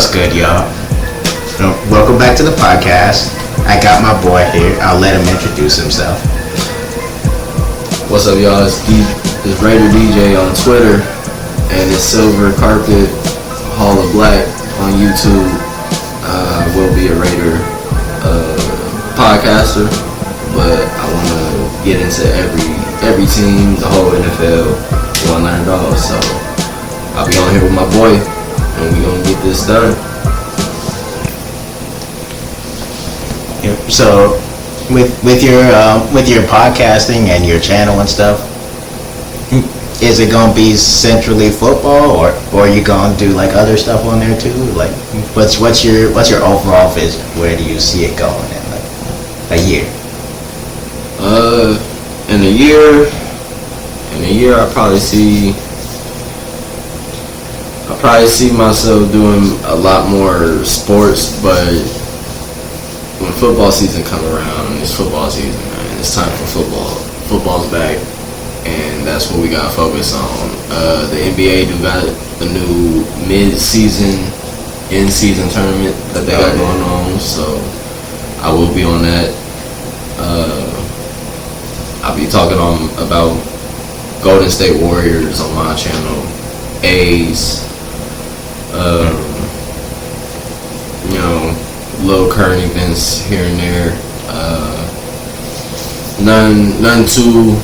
What's good, y'all? Welcome back to the podcast. I got my boy here. I'll let him introduce himself. What's up, y'all? It's Raider DJ on Twitter, and it's silvercarpethallofblack on YouTube. I will be a Raider podcaster, but I want to get into every team, the whole NFL, want to learn it all. So I'll be on here with my boy, and we're gonna get this done. So, with your podcasting and your channel and stuff, is it gonna be centrally football, or you gonna do like other stuff on there too? Like, what's your overall vision? Where do you see it going in like a year? In a year, I probably see myself doing a lot more sports, but when football season come around, it's football season, man. It's time for football. Football's back, and that's what we gotta focus on. The NBA got a new mid-season, in-season tournament that they got going on, so I will be on that. I'll be talking about Golden State Warriors on my channel, A's, little current events here and there. None too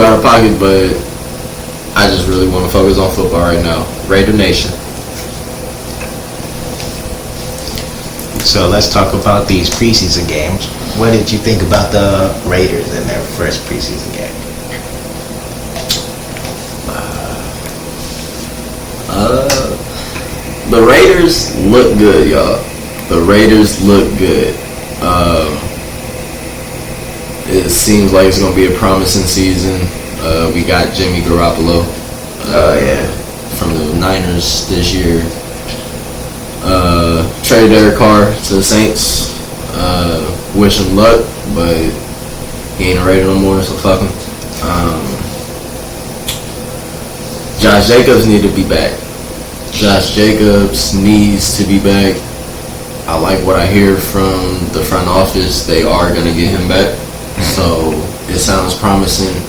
out of pocket, but I just really want to focus on football right now. Raider Nation. So let's talk about these preseason games. What did you think about the Raiders in their first preseason game? The Raiders look good, y'all. The Raiders look good. It seems like it's going to be a promising season. We got Jimmy Garoppolo from the Niners this year. Traded Derek Carr to the Saints. Wish him luck, but he ain't a Raider no more, so fuck him. Josh Jacobs need to be back. Josh Jacobs needs to be back. I like what I hear from the front office. They are going to get him back. So it sounds promising,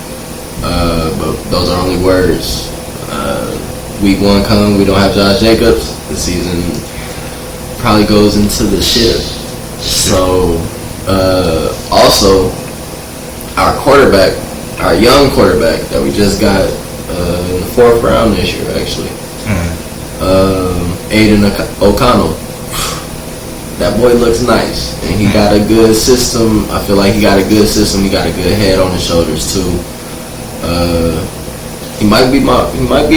but those are only words. Week 1 come, we don't have Josh Jacobs. The season probably goes into the ship. So also, our young quarterback that we just got in the 4th round this year, actually, Aiden O'Connell. That boy looks nice, and he got a good system. I feel like he got a good system. He got a good head on his shoulders too. He might be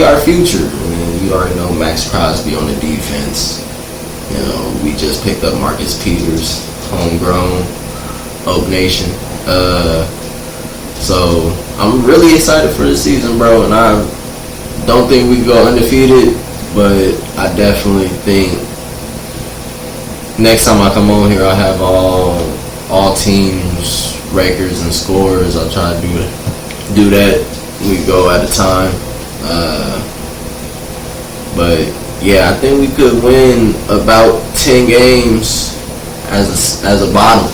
our future. I mean, you already know Max Crosby on the defense. We just picked up Marcus Peters, homegrown, Oak Nation. So I'm really excited for the season, bro. And I don't think we can go undefeated, but I definitely think next time I come on here, I'll have all teams, records, and scores. I'll try to do that. We go at a time. But yeah, I think we could win about 10 games as a bottom.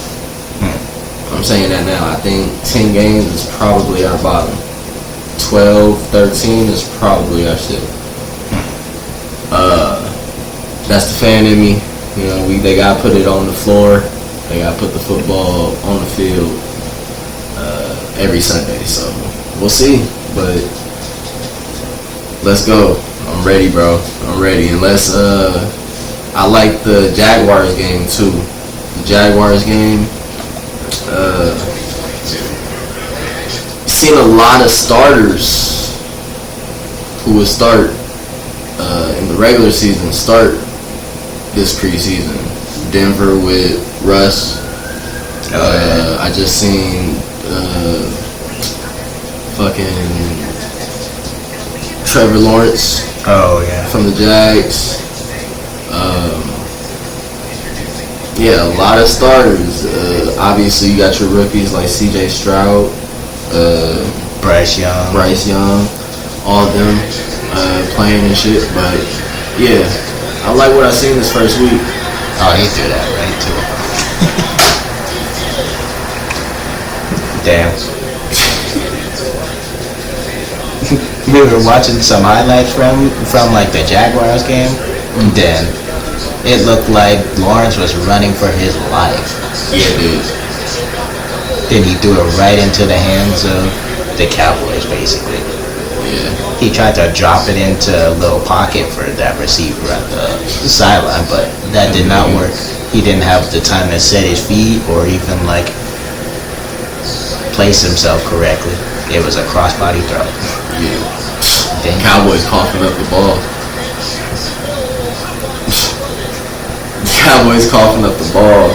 I'm saying that now. I think 10 games is probably our bottom. 12, 13 is probably our shit. That's the fan in me. They gotta put it on the floor. They gotta put the football on the field every Sunday. So we'll see. But let's go. I'm ready, bro. I'm ready. Unless I like the Jaguars game too. The Jaguars game. Seen a lot of starters who would start in the regular season start this preseason. Denver with Russ. I just seen fucking Trevor Lawrence. From the Jags. A lot of starters. Obviously, you got your rookies like C.J. Stroud, Bryce Young, all of them playing and shit. But yeah, I like what I seen this first week. Oh, he threw that right to him. Damn. We were watching some highlights from like the Jaguars game. Then it looked like Lawrence was running for his life. Yeah, dude. Then he threw it right into the hands of the Cowboys, basically. Yeah. He tried to drop it into a little pocket for that receiver at the sideline, but that did not work. He didn't have the time to set his feet or even like place himself correctly. It was a crossbody throw. Yeah. Damn. Cowboys coughing up the ball. Cowboys coughing up the ball.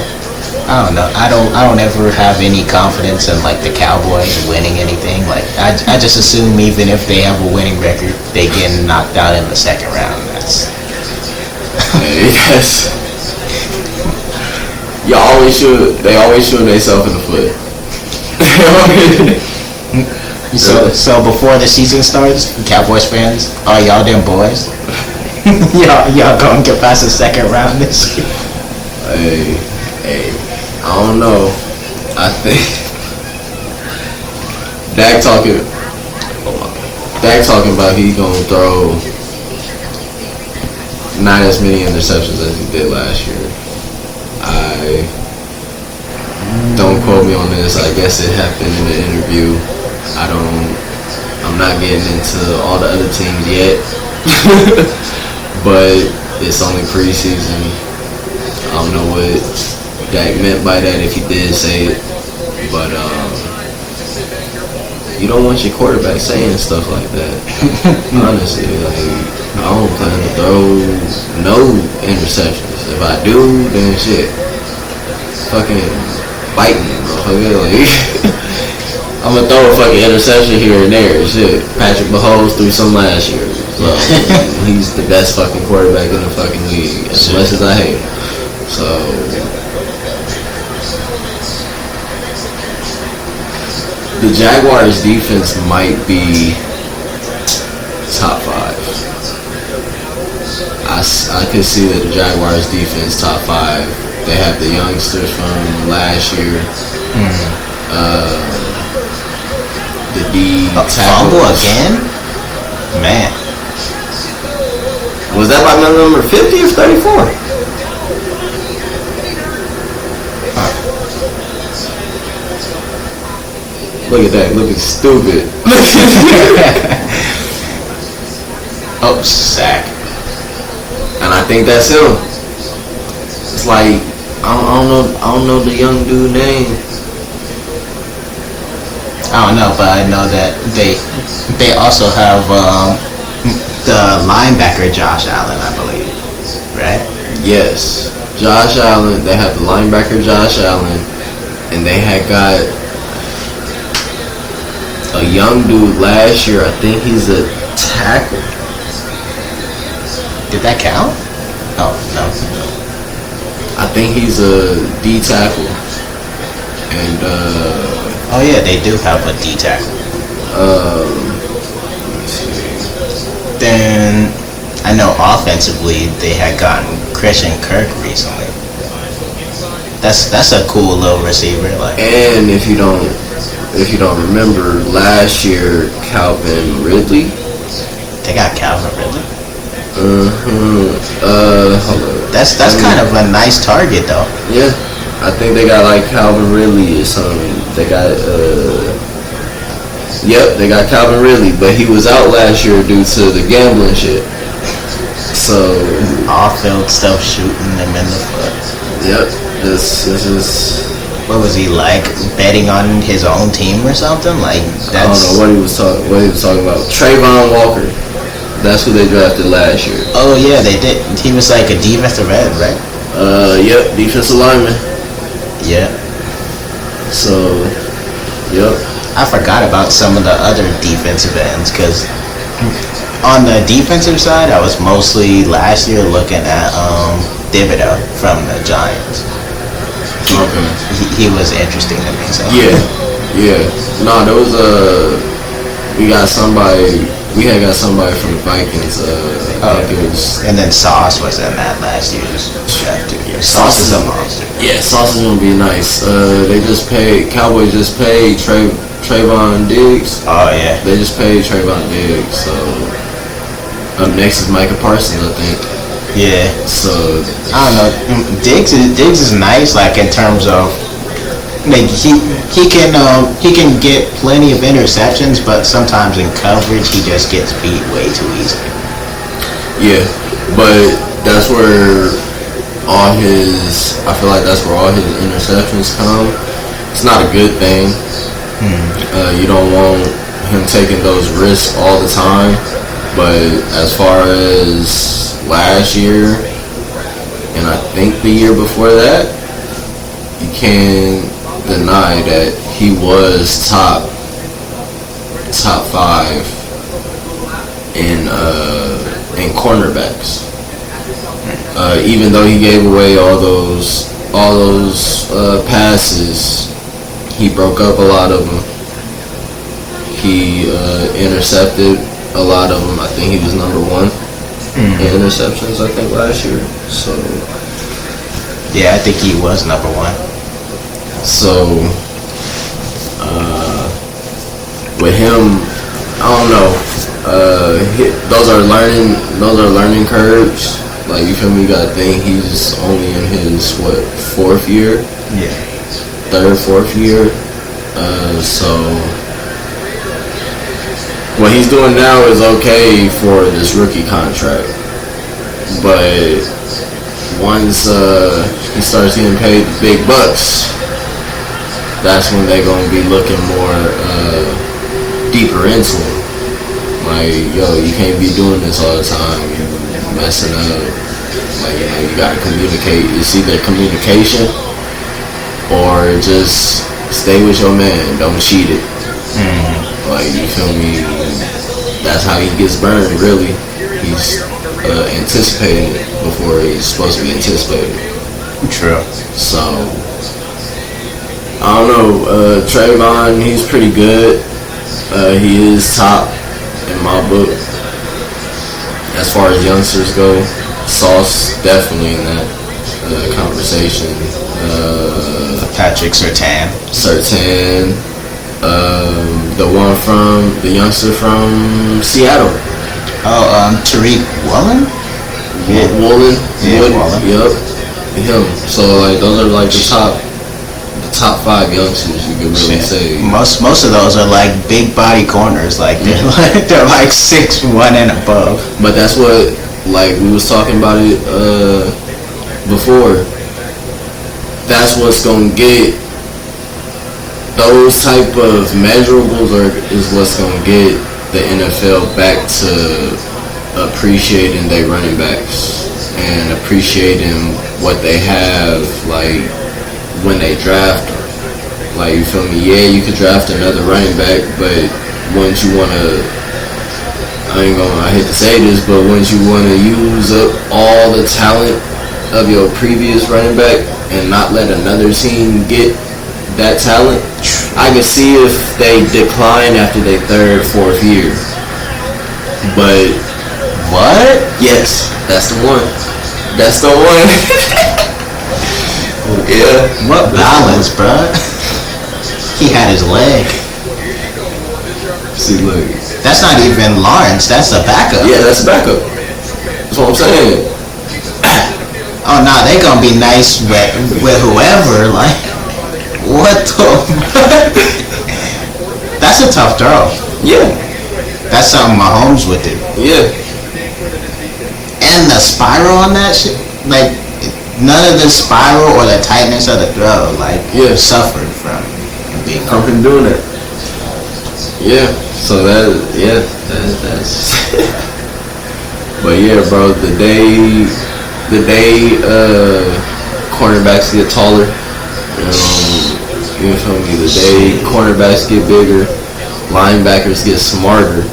I don't know. I don't ever have any confidence in like the Cowboys winning anything. Like I just assume even if they have a winning record, they get knocked out in the second round. That's Yes. You always shoot. They always shoot themselves in the foot. so before the season starts, Cowboys fans, are y'all them boys? y'all gonna get past the second round this year? Hey, I don't know. I think Dak talking about he gonna throw not as many interceptions as he did last year. Don't quote me on this. I guess it happened in the interview. I'm not getting into all the other teams yet. But it's only preseason. I don't know what Dak meant by that if he did say it. But you don't want your quarterback saying stuff like that. Honestly, like I don't plan to throw no interceptions. If I do, then shit. Fucking bite me, bro. Like, I'm gonna throw a fucking interception here and there. Shit. Patrick Mahomes threw some last year. So, he's the best fucking quarterback in the fucking league. As much as I hate him. So the Jaguars defense might be top 5. I could see that the Jaguars defense top 5. They have the youngsters from last year. The D fumble again? Man. Was that by number 50 or 34? Look at that, looking stupid. Oh, sack. And I think that's him. It's like I don't know the young dude name. I don't know, but I know that they also have the linebacker Josh Allen, I believe, right? Yes, Josh Allen. They have the linebacker Josh Allen, and they had got a young dude last year. I think he's a tackle. Did that count? Oh no. I think he's a D tackle, and oh yeah, they do have a D tackle. let me see. Then I know offensively they had gotten Christian Kirk recently. That's a cool little receiver. Like, And if you don't remember, last year Calvin Ridley. they got Calvin Ridley. Hold on. That's kind of a nice target though. Yeah, I think they got like Calvin Ridley or something. They got yep, they got Calvin Ridley, but he was out last year due to the gambling shit. So Off-field stuff shooting them in the foot. yep, this is. What was he like, betting on his own team or something? Like, I don't know what he was talking about. Trayvon Walker. That's who they drafted last year. Oh yeah, they did. He was like a defensive end, right? Yep, defensive lineman. Yeah. So, yep. I forgot about some of the other defensive ends because on the defensive side, I was mostly last year looking at Thibodeau from the Giants. Okay. He was interesting to me. So. Yeah. No, there was We got somebody. We had got somebody from the Vikings. I think it was. And then Sauce was in that last year's draft too. Yeah, Sauce is a monster. Yeah, Sauce is gonna be nice. They just paid. Cowboys just paid Trayvon Diggs. Oh yeah. They just paid Trayvon Diggs. So up next is Micah Parsons, I think. Yeah. So I don't know. Diggs is nice, like in terms of like he can get plenty of interceptions, but sometimes in coverage he just gets beat way too easily. yeah, but that's where I feel like that's where all his interceptions come. It's not a good thing. You don't want him taking those risks all the time. But as far as last year, and I think the year before that, you can't deny that he was top 5 in cornerbacks. Even though he gave away all those passes, he broke up a lot of them. He intercepted a lot of them. I think he was number 1 in interceptions, I think, last year. So Yeah, I think he was number 1. So, with him, I don't know. Those are learning curves. Like, you feel me? You gotta think he's only in his 4th year, Yeah. 3rd, 4th year. So what he's doing now is okay for this rookie contract, but once he starts getting paid the big bucks, that's when they're gonna be looking more deeper into him. Like, yo, you can't be doing this all the time. You're messing up. Like, you gotta communicate. It's either communication or just stay with your man. Don't cheat it. Like, you feel me? That's how he gets burned, really. He's anticipating it before he's supposed to be anticipating. True. So, I don't know. Trayvon, he's pretty good. He is top in my book. As far as youngsters go, Sauce definitely in that conversation. Patrick Surtain. The youngster from Seattle. Oh, Tariq Woolen? Woolen. Yeah, Woolen. Yep. Him. So, like, those are like the top 5 youngsters, you could really say. Most of those are like big body corners, like they're like 6'1" and above. But that's what, like, we was talking about it before. That's what's gonna get those type of measurables is what's gonna get the NFL back to appreciating their running backs and appreciating what they have, like, when they draft them. Like, you feel me? Yeah, you could draft another running back, but once you wanna, I hate to say this, but once you wanna use up all the talent of your previous running back and not let another team get that talent, I can see if they decline after their 3rd, 4th year. But What? yes, that's the one. That's the one. Yeah. What balance, bruh? He had his leg. See, look. That's not even Lawrence. That's a backup. Yeah, that's backup. That's what I'm saying. Oh, nah, they gonna be nice with whoever. Like, what the? That's a tough throw. Yeah. That's something Mahomes would do. Yeah. And the spiral on that shit, like, none of the spiral or the tightness of the throw, like, suffered from being From him doing it. Yeah. So that's. But yeah, bro, the day cornerbacks get taller, you feel me? The day cornerbacks get bigger, linebackers get smarter,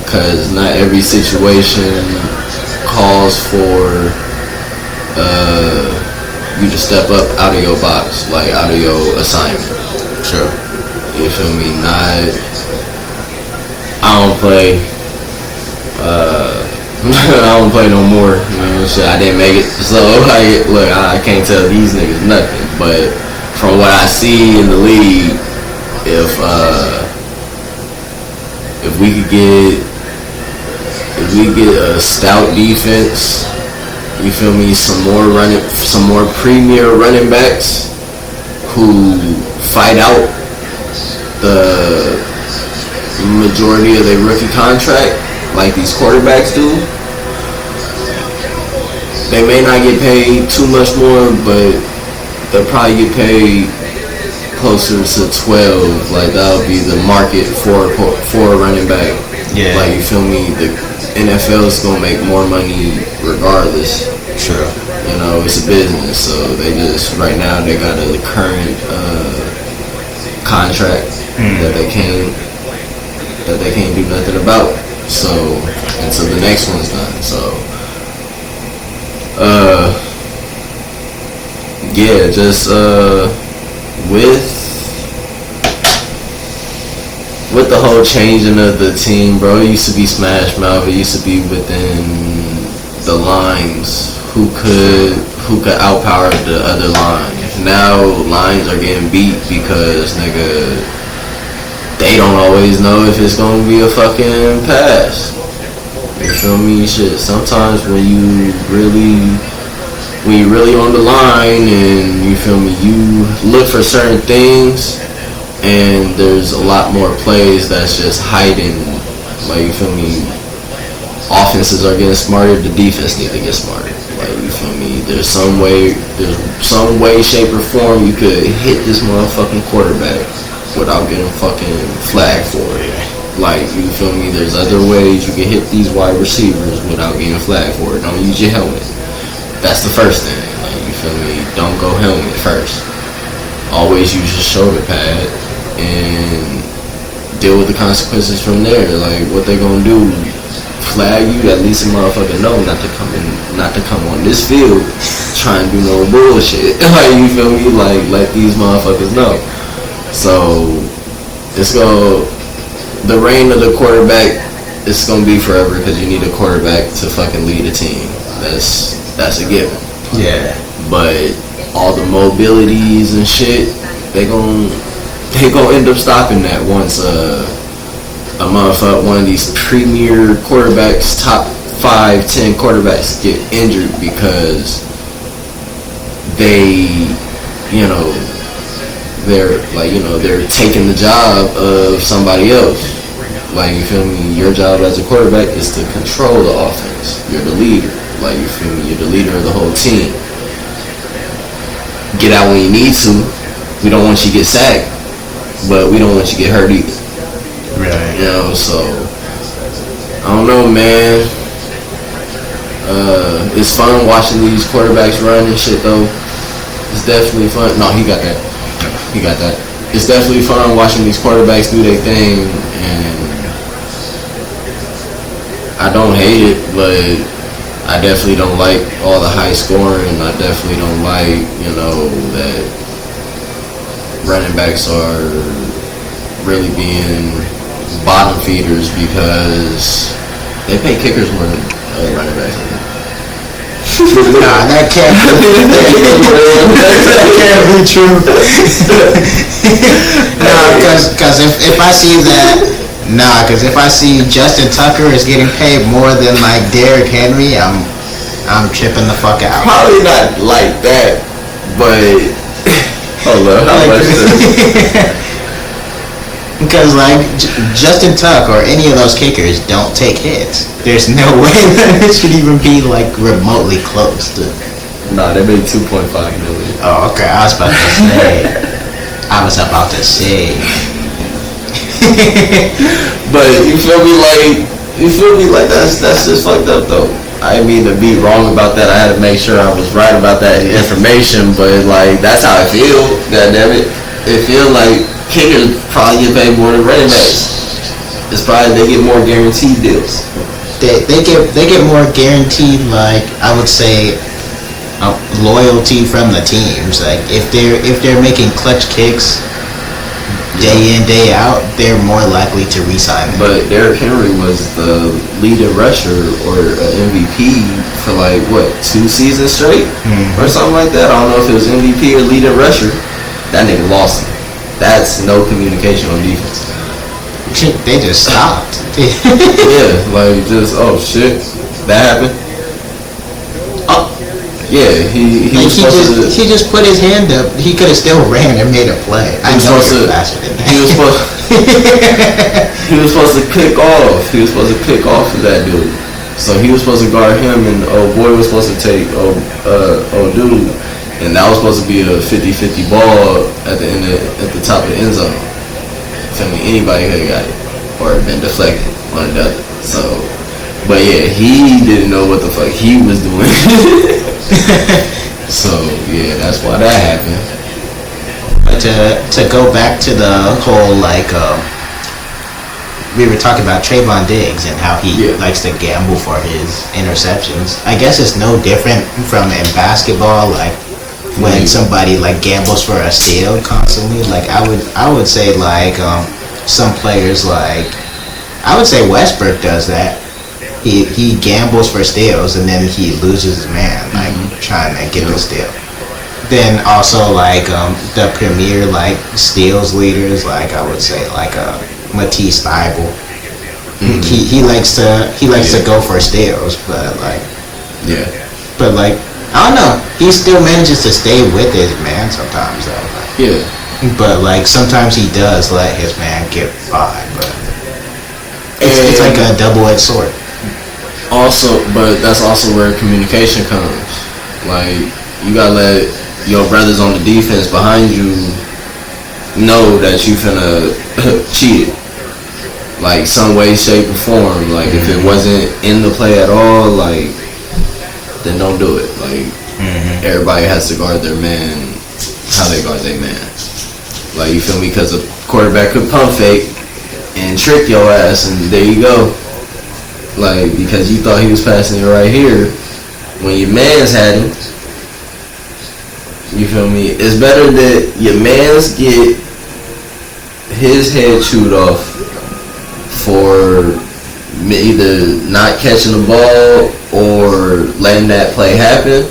because not every situation calls for you to step up out of your box, like out of your assignment. Sure. You feel me? I don't play. I don't play no more. You know, shit, I didn't make it. So like, look, I can't tell these niggas nothing. But from what I see in the league, if we could get a stout defense, you feel me? Some more premier running backs who fight out the majority of their rookie contract, like these quarterbacks do. They may not get paid too much more, but they'll probably get paid closer to 12. Like that'll be the market for a running back. Yeah. Like you feel me? The NFL is gonna make more money regardless. True. You know, it's a business, so they just right now they got a current contract that they can't do nothing about. So until the next one's done. So yeah, just with the whole changing of the team, bro, it used to be smash mouth. It used to be within the lines who could outpower the other line. Now lines are getting beat because nigga, they don't always know if it's gonna be a fucking pass. You feel me? Shit. Sometimes when you really on the line and you feel me, you look for certain things and there's a lot more plays that's just hiding. Like you feel me? Offenses are getting smarter, the defense need to get smarter. Like you feel me? There's some way, shape or form you could hit this motherfucking quarterback without getting fucking flagged for it. Like you feel me? There's other ways you can hit these wide receivers without getting flagged for it. Don't use your helmet. That's the first thing. Like you feel me? Don't go helmet first. Always use your shoulder pad and deal with the consequences from there. Like what they gonna do? Flag you? At least a motherfucker know not to come on this field trying to do no bullshit. Like you feel me? Like let these motherfuckers know. So the reign of the quarterback, it's gonna be forever because you need a quarterback to fucking lead a team. That's a given. Yeah. But all the mobilities and shit, they gon' end up stopping that once one of these premier quarterbacks, top 5-10 quarterbacks get injured because they're taking the job of somebody else. Like you feel me? Your job as a quarterback is to control the offense. You're the leader. Like you feel me? You're the leader of the whole team. Get out when you need to. We don't want you to get sacked, but we don't want you to get hurt either. Right. You know, so I don't know, man. It's fun watching these quarterbacks run and shit, though. It's definitely fun. No, he got that. It's definitely fun watching these quarterbacks do their thing, and I don't hate it, but I definitely don't like all the high scoring. I definitely don't like, that running backs are really being bottom feeders because they pay kickers more than running backs. Nah, that can't be true. Because if I see Justin Tucker is getting paid more than like Derrick Henry, I'm tripping the fuck out. Probably not like that, but hold up, how much? Because like Justin Tuck or any of those kickers don't take hits. There's no way that it should even be like remotely close to. Nah, they made $2.5 million. Oh, okay. I was about to say. But you feel me? Like that's just fucked up though. I didn't mean to be wrong about that. I had to make sure I was right about that information. But like that's how I feel. God damn it, it feels like kickers probably get paid more than running backs. It's probably they get more guaranteed deals. They get more guaranteed, like I would say, loyalty from the teams. Like if they're making clutch kicks, day in, day out, they're more likely to re-sign him. But Derrick Henry was the leading rusher or MVP for like what 2 seasons straight or something like that. I don't know if it was MVP or leading rusher. That nigga lost him. That's no communication on defense. They just stopped. Yeah, like just oh shit, that happened. Yeah, he like was supposed to. he just put his hand up. He could have still ran and made a play. I know you're faster than that. He was supposed. He was supposed to pick off. He was supposed to pick off of that dude. So he was supposed to guard him, and old boy was supposed to take old dude, and that was supposed to be a 50-50 ball at the end at the top of the end zone. Tell me anybody could have got it or been deflected, one or the other. So, but yeah, he didn't know what the fuck he was doing. So yeah, that's why that happened. But to go back to the whole like we were talking about Trayvon Diggs and how he likes to gamble for his interceptions. I guess it's no different from in basketball, like when somebody like gambles for a steal constantly. Like I would say like some players, like I would say Westbrook does that. He gambles for steals and then he loses his man, like trying to get the steal. Then also like the premier like steals leaders, like I would say like Matisse Thybulle. He likes to go for steals, but like I don't know. He still manages to stay with his man sometimes though. Like, but like sometimes he does let his man get by, but it's like a double-edged sword. Also, but that's also where communication comes. Like, you gotta let your brothers on the defense behind you know that you finna cheat it. Like, some way, shape, or form. Like, if it wasn't in the play at all, like, then don't do it. Like, everybody has to guard their man how they guard their man. Like, you feel me? Because a quarterback could pump fake and trick your ass, and there you go. Like, because you thought he was passing it right here, when your mans had him, you feel me? It's better that your mans get his head chewed off for either not catching the ball or letting that play happen,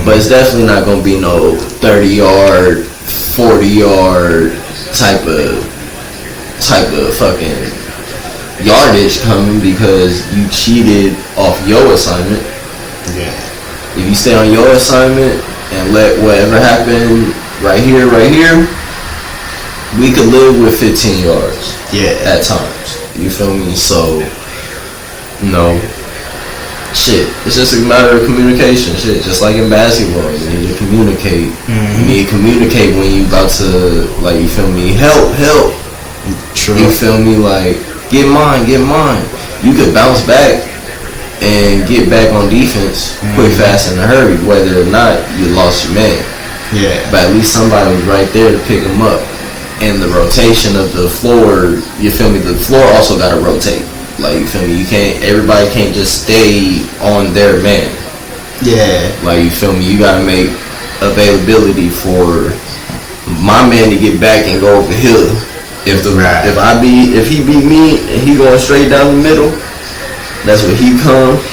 but it's definitely not going to be no 30-yard, 40-yard type of fucking yardage coming because you cheated off your assignment. If you stay on your assignment and let whatever happen right here, we could live with 15 yards. At times. You feel me? So, no. Shit. It's just a matter of communication. Shit. Just like in basketball, you need to communicate. You need to communicate when you about to, like, you feel me? Help. True. You feel me? Like, get mine. You could bounce back and get back on defense quick, fast, in a hurry, whether or not you lost your man. But at least somebody was right there to pick him up. And the rotation of the floor, you feel me? The floor also got to rotate. Like, you feel me? Everybody can't just stay on their man. Like, you feel me? You got to make availability for my man to get back and go over here. If he beat me and he going straight down the middle, that's when he come, and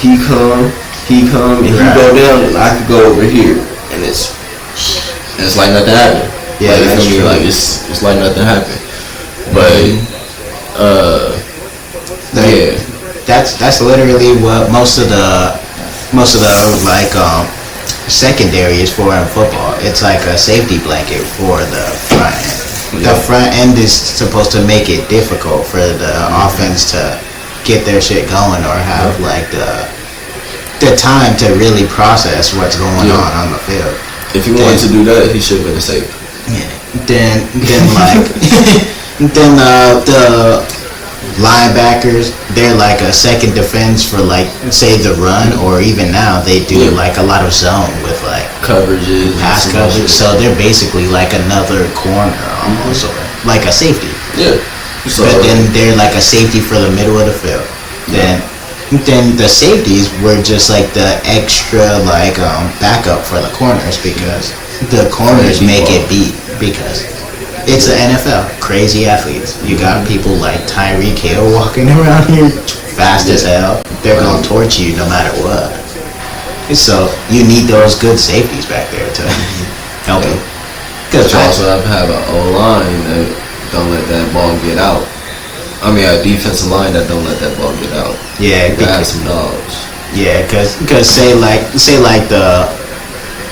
he go down, and I could go over here, and it's like nothing happened. That's true. Like it's like nothing happened. But that's literally what most of the like secondary is for in football. It's like a safety blanket for the front end. The front end is supposed to make it difficult for the offense to get their shit going or have like the time to really process what's going on the field. If he wanted to do that, he should have been a safety. Then like then the linebackers, they're like a second defense for like say the run, or even now they do like a lot of zone with like coverages, pass coverage. So they're basically like another corner almost, or like a safety. So, but then they're like a safety for the middle of the field. Then the safeties were just like the extra like backup for the corners, because the corners make it beat because It's the NFL. Crazy athletes. You got people like Tyreek Hill walking around here fast as hell. They're gonna torch you no matter what. So you need those good safeties back there to help you. But you also have an O-line that don't let that ball get out. I mean, a defensive line that don't let that ball get out. Yeah, you got some dogs. Yeah, cause say like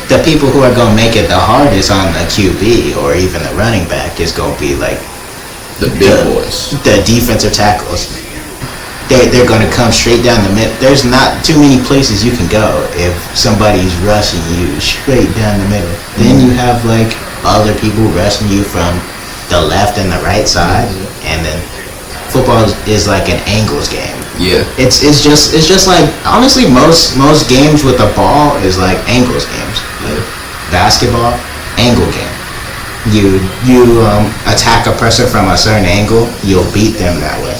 the people who are gonna make it the hardest on the QB or even the running back is gonna be like the big boys, the defensive tackles. They're gonna come straight down the middle. There's not too many places you can go if somebody's rushing you straight down the middle. Then you have like other people rushing you from the left and the right side, and then football is like an angles game. Yeah, it's just like honestly most games with the ball is like angles games. Yeah. Basketball, angle game. You attack a person from a certain angle, you'll beat them that way.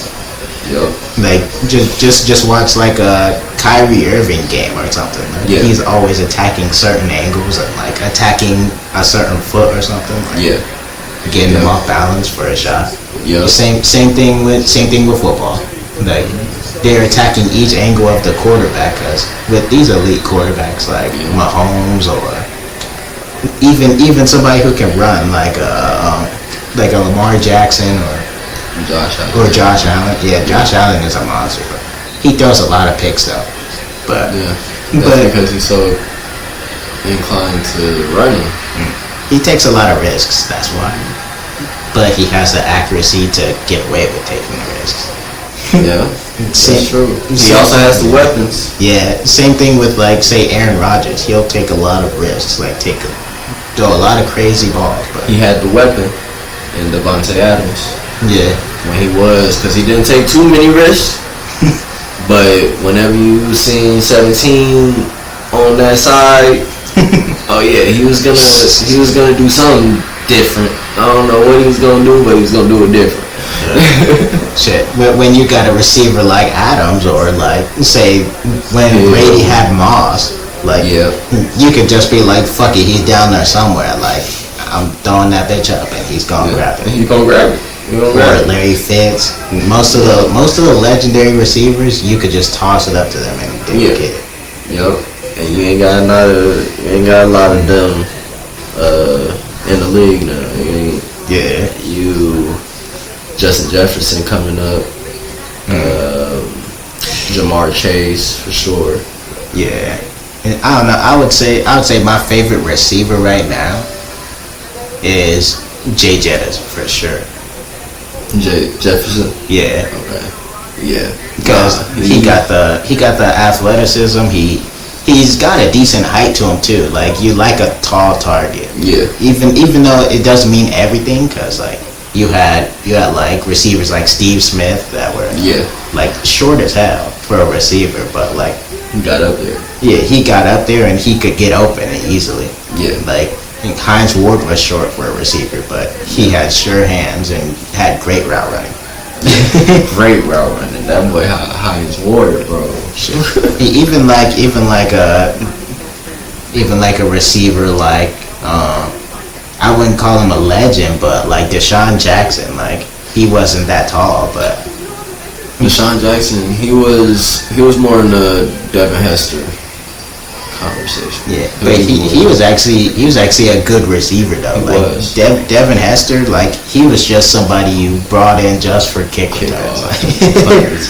Yep. Like just watch like a Kyrie Irving game or something. Like yeah. He's always attacking certain angles and like attacking a certain foot or something. Like yeah. Getting them off balance for a shot. Yeah. Same thing with football. Like they're attacking each angle of the quarterback, because with these elite quarterbacks like Mahomes or even somebody who can run like a Lamar Jackson or Josh Allen. Yeah, Josh Allen is a monster. But he throws a lot of picks though. But that's because he's so inclined to running. He takes a lot of risks. That's why. But he has the accuracy to get away with taking the risks. Yeah, that's true. He also has the weapons. Yeah, same thing with like say Aaron Rodgers. He'll take a lot of risks, like throw a lot of crazy balls. But he had the weapon in Devontae Adams. Yeah, when he was, because he didn't take too many risks. But whenever you seen 17 on that side, oh yeah, he was gonna do something different. I don't know what he was gonna do, but he was gonna do it different. Shit, when you got a receiver like Adams, or like say when Brady had Moss, like you could just be like, fuck it, he's down there somewhere. Like I'm throwing that bitch up, and he's gonna grab it. He's gonna grab it. Or Larry Fitz. Most of the legendary receivers, you could just toss it up to them and they would get it. Yep. And you ain't got a lot of them in the league now. You Justin Jefferson coming up. Jamar Chase for sure. Yeah. And I don't know. I would say my favorite receiver right now is Jay Jettis for sure. Jefferson. Yeah. Okay. Yeah. Because he got the athleticism. He's got a decent height to him too. Like you like a tall target. Yeah. Even though it doesn't mean everything, because like you had like receivers like Steve Smith that were like short as hell for a receiver, but like he got up there. Yeah, he got up there and he could get open easily. Yeah. Like Hines Ward was short for a receiver, but he had sure hands and had great route running. Great route running. That boy Hines Ward, bro. even like a receiver like I wouldn't call him a legend, but like Deshaun Jackson, like he wasn't that tall, but Deshaun Jackson, he was more in the Devin Hester conversation. Yeah, but he was actually a good receiver though. Devin Hester, like he was just somebody you brought in just for kick returns.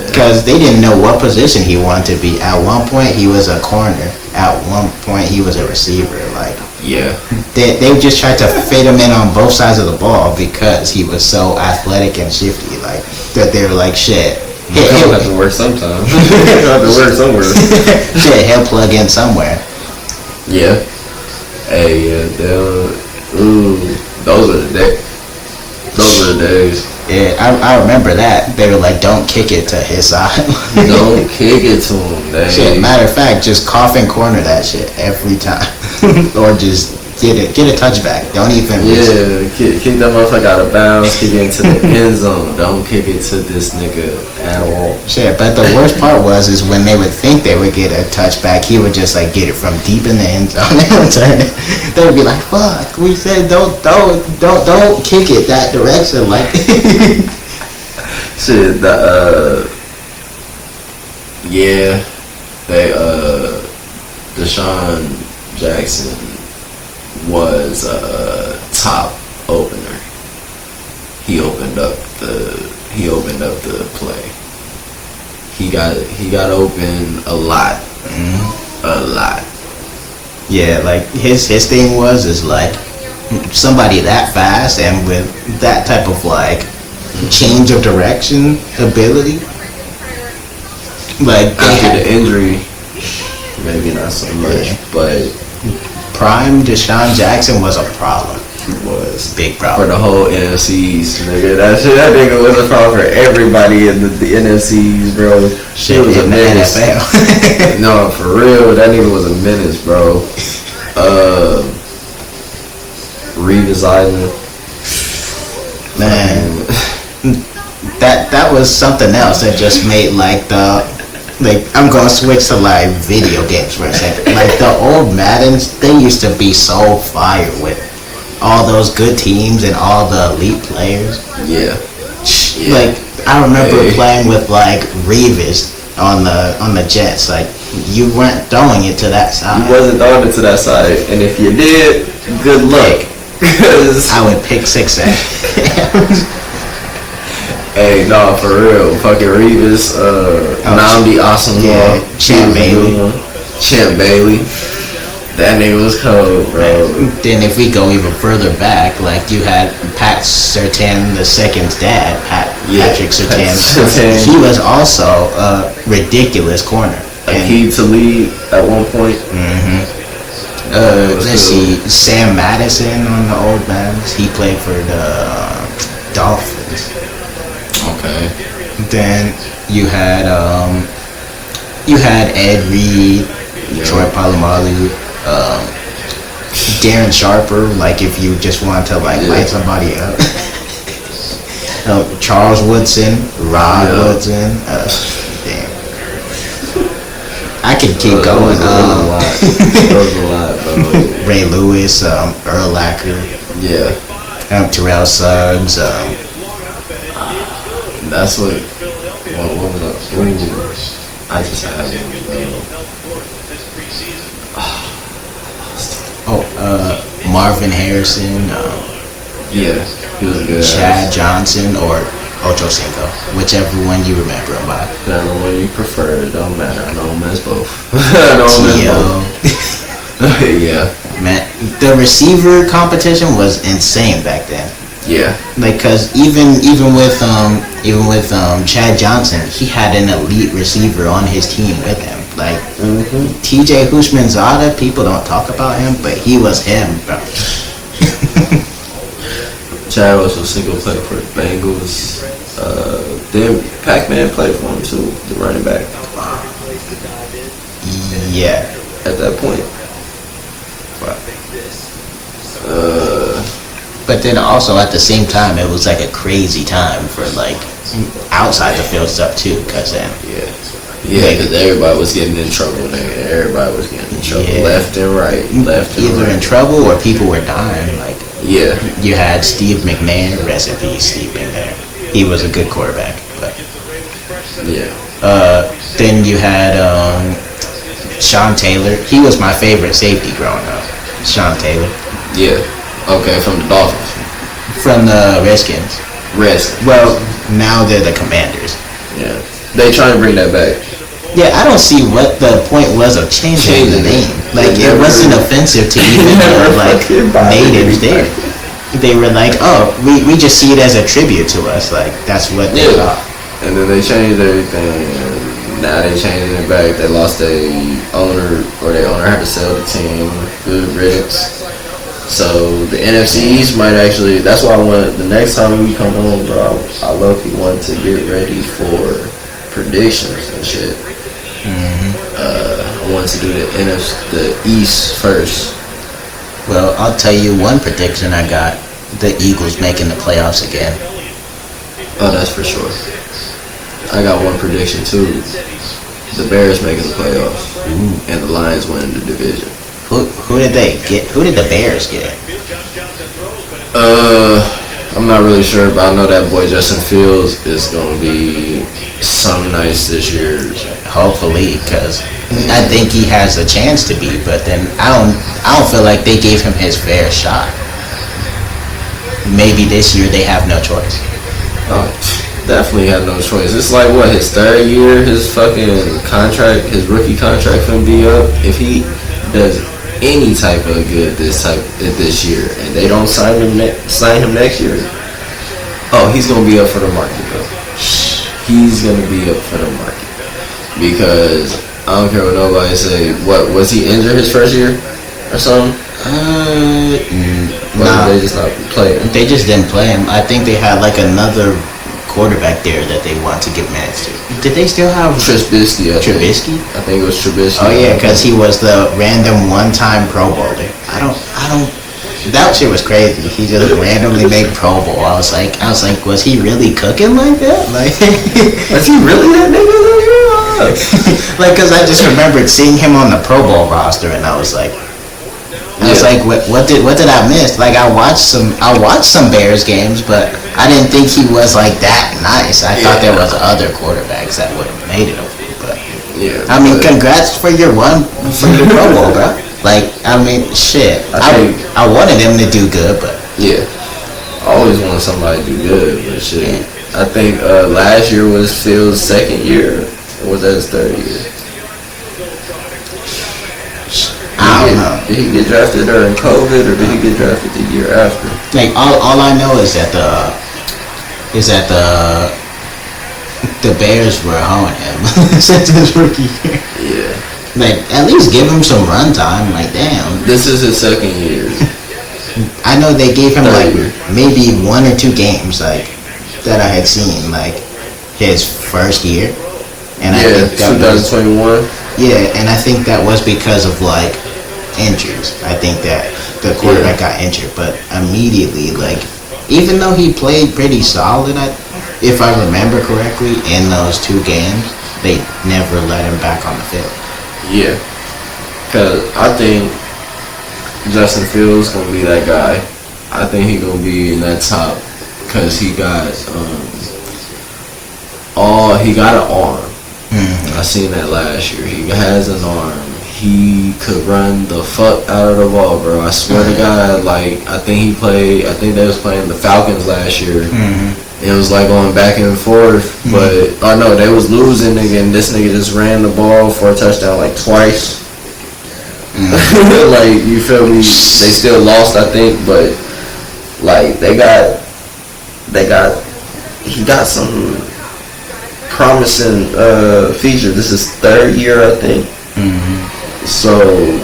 Because they didn't know what position he wanted to be. At one point he was a corner. At one point he was a receiver. Like they just tried to fit him in on both sides of the ball because he was so athletic and shifty. Like that they were like shit. He'll have to work sometime. He'll have to work somewhere. Shit, he'll plug in somewhere. Yeah. Hey, those are the days. Yeah, I remember that. They were like, don't kick it to his side. Don't kick it to him. Shit, matter of fact, just cough and corner that shit every time. Or just Get a touchback. Don't even risk it. Kick that motherfucker out of bounds, kick it into the end zone. Don't kick it to this nigga at all. Shit, but the worst part is when they would think they would get a touchback, he would just like get it from deep in the end zone and return it. They would be like, "Fuck, we said don't kick it that direction." Like, shit, Deshaun Jackson was a top opener. He opened up the play. He got open a lot. A lot. Yeah, like his thing is like somebody that fast and with that type of like change of direction ability. Like after the injury, maybe not so much, but prime Deshaun Jackson was a problem. He was big problem for the whole NFCs, nigga. That nigga was a problem for everybody in the NFCs, bro. She was a menace. No, for real, that nigga was a menace, bro. Revis Island, man. That was something else that just made like I'm gonna switch to like video games for a second. Like the old Maddens, they used to be so fire with all those good teams and all the elite players. Yeah. Like I remember playing with like Revis on the Jets. Like you weren't throwing it to that side. You wasn't throwing it to that side, and if you did, good luck. I would pick six at. Hey, no, for real. Fucking Revis, Namdi Awesome. Yeah, Champ Bailey. That nigga was cold, bro. Then if we go even further back, like you had Pat Surtain II's dad, Patrick Surtain. He was also a ridiculous corner. He to lead at one point. Let's see, Sam Madison on the old Mavs. He played for the Dolphins. Okay. Then you had Ed Reed, Troy Polamalu, Darren Sharper. Like if you just want to like light somebody up. Charles Woodson, Rod Woodson. Damn. I could keep going. That was a lot, bro. Ray Lewis, Earl Acker. Yeah. Terrell Suggs. That's what was up? I just had it. Marvin Harrison. Yeah, he was good. Chad Johnson or Ocho Cinco, whichever one you remember him by. Whichever one you prefer, it don't matter. I don't miss both. Yeah. Man, the receiver competition was insane back then. Yeah. Like, cause even with Chad Johnson, he had an elite receiver on his team with him. Like TJ Hushmanzada, people don't talk about him, but he was him, bro. Chad also single played for the Bengals. Then Pac-Man played for him too, the running back. Yeah. At that point. But then also at the same time, it was like a crazy time for like outside the field stuff too, cause then because everybody was getting in trouble. Everybody was getting in trouble, left and right, either in trouble or people were dying. Like you had Steve McNair, rest in peace, Steve McNair. He was a good quarterback, but then you had Sean Taylor. He was my favorite safety growing up. Sean Taylor. Yeah. Okay, from the Dolphins. From the Redskins. Well, now they're the Commanders. Yeah. They trying to bring that back. Yeah, I don't see what the point was of changing the name. Like, it wasn't offensive to even like natives there. They were like, oh, we just see it as a tribute to us. Like, that's what they thought. And then they changed everything. Now they changing it back. They lost their owner, or their owner had to sell the team. Good riddance. So the NFC East might actually. That's why I want the next time we come on, bro. I low-key want to get ready for predictions and shit. I want to do the East first, Well, I'll tell you one prediction I got: the Eagles making the playoffs again. Oh, that's for sure. I got one prediction too. The Bears making the playoffs, and the Lions winning the division. Who did they get? Who did the Bears get? I'm not really sure, but I know that boy Justin Fields is gonna be some nice this year. Hopefully, because I think he has a chance to be. But then I don't feel like they gave him his fair shot. Maybe this year they have no choice. Oh, definitely have no choice. It's like what, his third year, his fucking contract, his rookie contract gonna be up. If he does any type of good this year, and they don't sign him next year, oh, he's gonna be up for the market, bro. He's gonna be up for the market because I don't care what nobody say. What was he injured his first year or something? Nah, they just not play him. They just didn't play him. I think they had like another quarterback there that they want to give minutes to. Did they still have Trubisky? Trubisky? I think it was Trubisky. Oh yeah, because he was the random one-time Pro Bowler. I don't. That shit was crazy. He just randomly made Pro Bowl. I was like, was he really cooking like that? Like, was he really that nigga? Like, cause I just remembered seeing him on the Pro Bowl roster, and I was like, what did I miss? Like, I watched some Bears games, but I didn't think he was like that nice. I thought there was other quarterbacks that would have made it over. But yeah, I mean, congrats for your Pro Bowl, bro. Like, I mean, shit. I wanted him to do good, but yeah, I always wanted somebody to do good, but shit. I think last year was Phil's second year, or was that his third year? I don't know. Did he get drafted during COVID, or did he get drafted the year after? Like, all I know is that the Bears were hoeing him since his rookie year. Yeah. Like, at least give him some run time. Like, damn. This is his second year. I know they gave him like maybe 1 or 2 games like that I had seen like his first year, and I think that 2021. Yeah, and I think that was because of like injuries. I think that the quarterback got injured, but immediately, like, even though he played pretty solid, if I remember correctly, in those 2 games, they never let him back on the field. Yeah, because I think Justin Fields gonna be that guy. I think he gonna be in that top because he got an arm. Mm-hmm. I seen that last year. He has an arm. He could run the fuck out of the ball, bro. I swear to God. Like, I think they was playing the Falcons last year. Mm-hmm. It was like going back and forth, but no, they was losing, nigga, and this nigga just ran the ball for a touchdown like twice. Like, you feel me? They still lost, I think, but like he got some promising feature. This is 3rd year, I think. Mm-hmm. So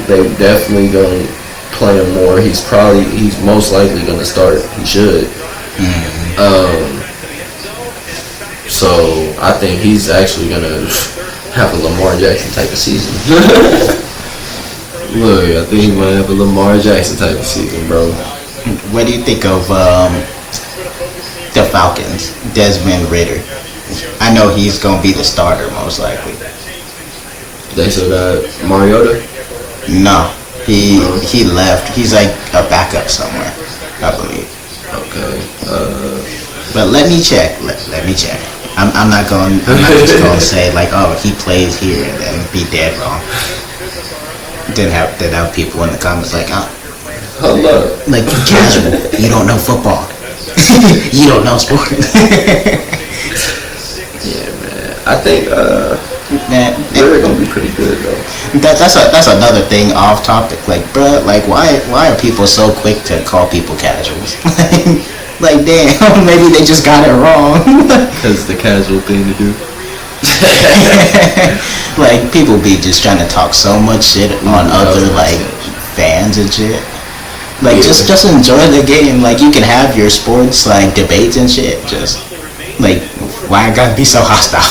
they definitely gonna play him more. He's most likely gonna start. He should. Mm-hmm. So I think he's actually gonna have a Lamar Jackson type of season. Look, I think he might have a Lamar Jackson type of season, bro. What do you think of the Falcons? Desmond Ridder. I know he's gonna be the starter most likely. They still got Mariota? No, he left. He's like a backup somewhere, I believe. Okay. But let me check. Let me check. I'm not just gonna say like, oh, he plays here and then be dead wrong. Then have people in the comments like, oh, hello, like, casual. You don't know football. You don't know sports. Yeah, man. I think they're gonna be pretty good though. That's another thing off topic. Like, bruh, like why are people so quick to call people casuals? Like, damn, maybe they just got it wrong. Because it's the casual thing to do. Like, people be just trying to talk so much shit on other like fans and shit. Like, just enjoy the game. Like, you can have your sports like debates and shit. Just like, why I gotta be so hostile?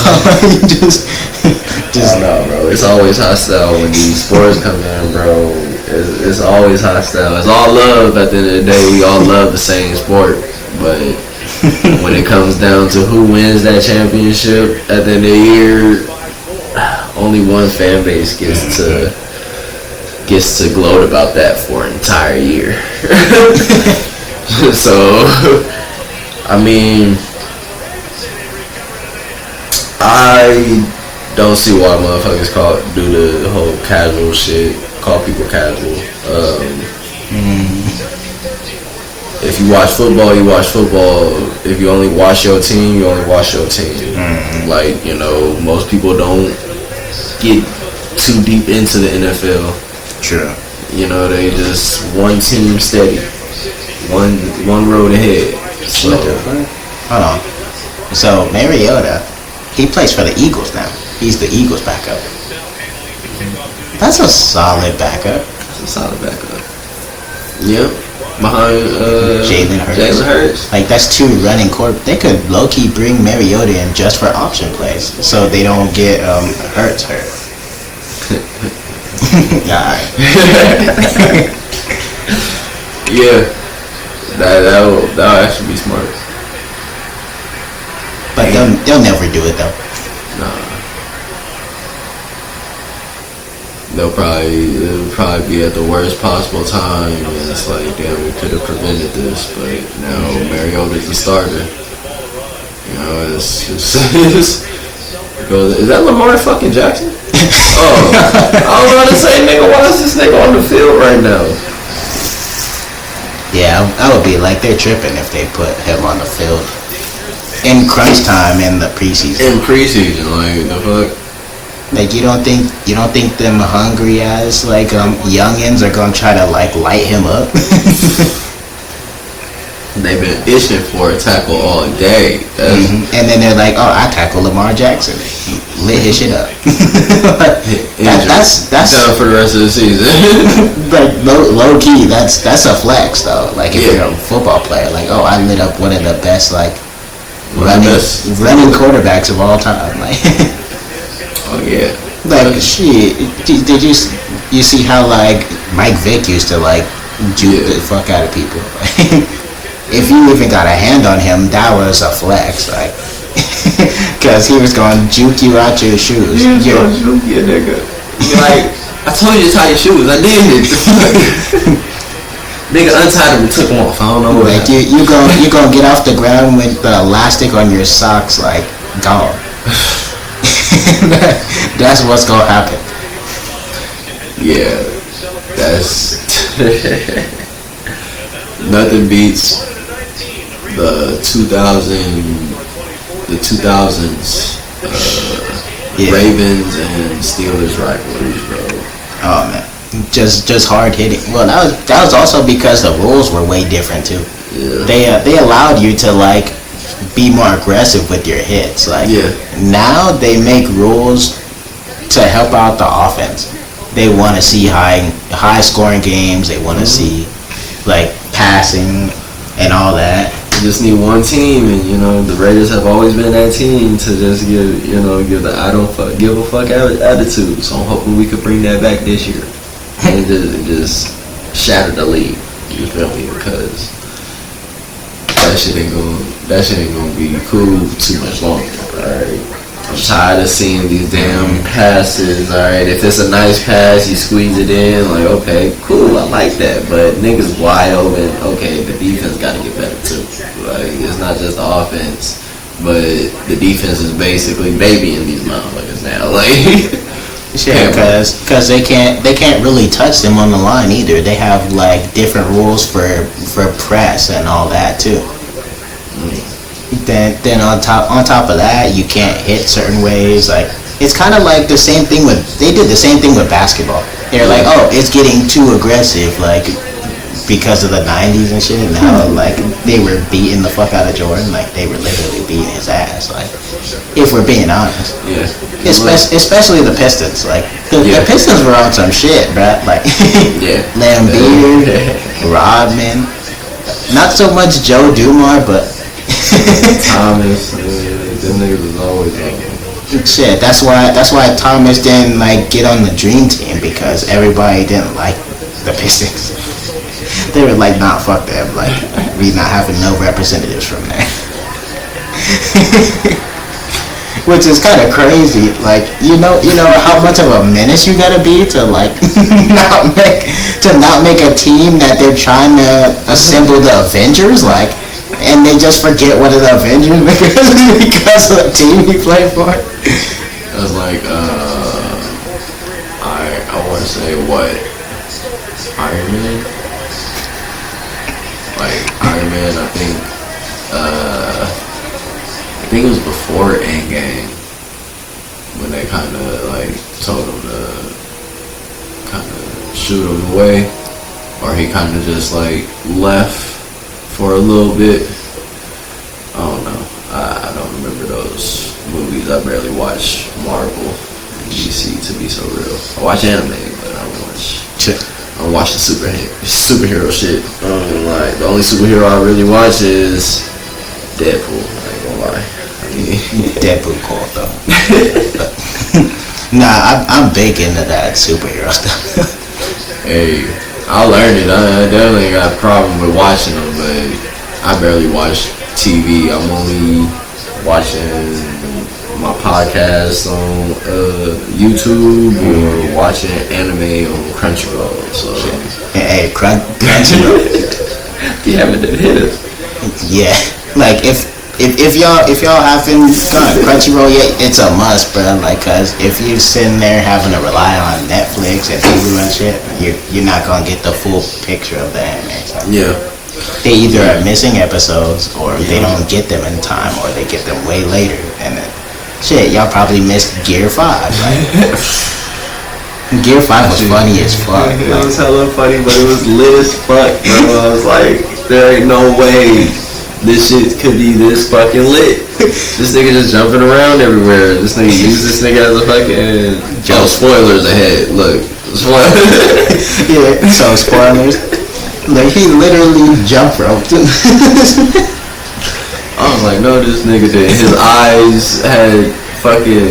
just I know, bro. It's always hostile when these sports come in, bro. It's always hostile. It's all love. At the end of the day, we all love the same sport, but when it comes down to who wins that championship at the end of the year, only one fan base gets to gloat about that for an entire year. So, I mean, I don't see why motherfuckers do the whole casual shit, call people casual. If you watch football, you watch football. If you only watch your team, you only watch your team. Like, you know, most people don't get too deep into the NFL. True. You know, they just one team steady, one road ahead. So, hold on. So Mariota, he plays for the Eagles now. He's the Eagles backup. That's a solid backup. That's a solid backup. Yep. Behind Jalen Hurts. Like, that's two running quarterbacks. They could low-key bring Mariota in just for option plays, so they don't get Hurts hurt. Alright. Yeah. That'll actually be smart. But they'll never do it though. Nah. It'll probably be at the worst possible time, and it's like, damn, we could have prevented this, but now Mariota's the starter. You know, it's is that Lamar fucking Jackson? Oh, I was about to say, nigga, why is this nigga on the field right now? Yeah, I would be like, they're tripping if they put him on the field in crunch time in the preseason. In preseason, like, the fuck? Like, you don't think them hungry ass like youngins are gonna try to like light him up? They've been itching for a tackle all day. And then they're like, oh, I tackle Lamar Jackson, lit his shit up. that's done for the rest of the season. Like low key, that's a flex though. Like, if you're a football player, like, oh, I lit up one of the best like running quarterbacks of all time. Like. Oh yeah. Like, shit, did you see how like Mike Vick used to like juke the fuck out of people? If you even got a hand on him, that was a flex, like, cause he was gonna juke you out your shoes. He was gonna juke you, nigga. You're like, I told you to tie your shoes. I did. Nigga untied them and took them off. I don't know what. Like, you gonna get off the ground with the elastic on your socks, like, gone. That's what's gonna happen. Yeah, that's nothing beats the 2000s Ravens and Steelers rivalries, bro. Oh man, just hard hitting. Well, that was also because the rules were way different too. Yeah. They allowed you to like be more aggressive with your hits. Like, now they make rules to help out the offense. They want to see high scoring games. They want to see like passing and all that. You just need one team, and you know the Raiders have always been that team to just give the I don't give a fuck attitude. So I'm hoping we could bring that back this year and just shatter the league. You feel me? Because that shit ain't gonna be cool too much longer. Alright, I'm tired of seeing these damn passes. Alright, if it's a nice pass, you squeeze it in. Like, okay, cool, I like that. But niggas wide open. Okay, the defense got to get better too. Like, it's not just the offense, but the defense is basically babying these motherfuckers now. Like, yeah, because they can't really touch them on the line either. They have like different rules for press and all that too. Then on top of that, you can't hit certain ways. Like, it's kind of like the same thing they did the same thing with basketball. They're like, oh, it's getting too aggressive, like, because of the 90s and shit. And now, like, they were beating the fuck out of Jordan. Like, they were literally beating his ass. Like, if we're being honest. Yeah. Especially the Pistons. Like, the Pistons were on some shit, bruh. Like, Lambeer, Rodman. Not so much Joe Dumars, but Thomas, them niggas was always on. Shit, that's why Thomas didn't like get on the dream team, because everybody didn't like him. The Pistons. They were like, nah, fuck them. Like, we not having no representatives from there. Which is kind of crazy. Like, you know how much of a menace you gotta be to like not make a team that they're trying to assemble the Avengers, like, and they just forget what is the Avengers because of the team you play for. It was like, I want to say what, Iron Man? Like, Iron Man, I think it was before Endgame when they kind of like told him to kind of shoot him away, or he kind of just like left for a little bit. I don't know. I don't remember those movies. I barely watch Marvel and DC, to be so real. I watch anime, but I don't watch the superhero shit. Like, the only superhero I really watch is Deadpool. I ain't gonna lie. Deadpool cool though. Nah, I'm big into that superhero stuff. Hey, I learned it. I definitely got a problem with watching them, but I barely watch TV. I'm only watching my podcast on YouTube or watching anime on Crunchyroll. So, hey, Crunchyroll. You haven't hit it. Yeah, like if y'all haven't gone Crunchyroll yet, it's a must, bro. Like, cause if you're sitting there having to rely on Netflix and Hulu and shit, you're not gonna get the full picture of the anime. So. Yeah. They either are missing episodes, or they don't get them in time, or they get them way later, and then shit, y'all probably missed Gear 5. Like, Gear 5 was funny as fuck. It was hella funny, but it was lit as fuck, bro. I was like, there ain't no way this shit could be this fucking lit. This nigga just jumping around everywhere. This nigga used this nigga as a fucking... Oh, spoilers ahead. Look. Yeah, so spoilers. Like, he literally jump roped him. I was like, no, this nigga did. His eyes had fucking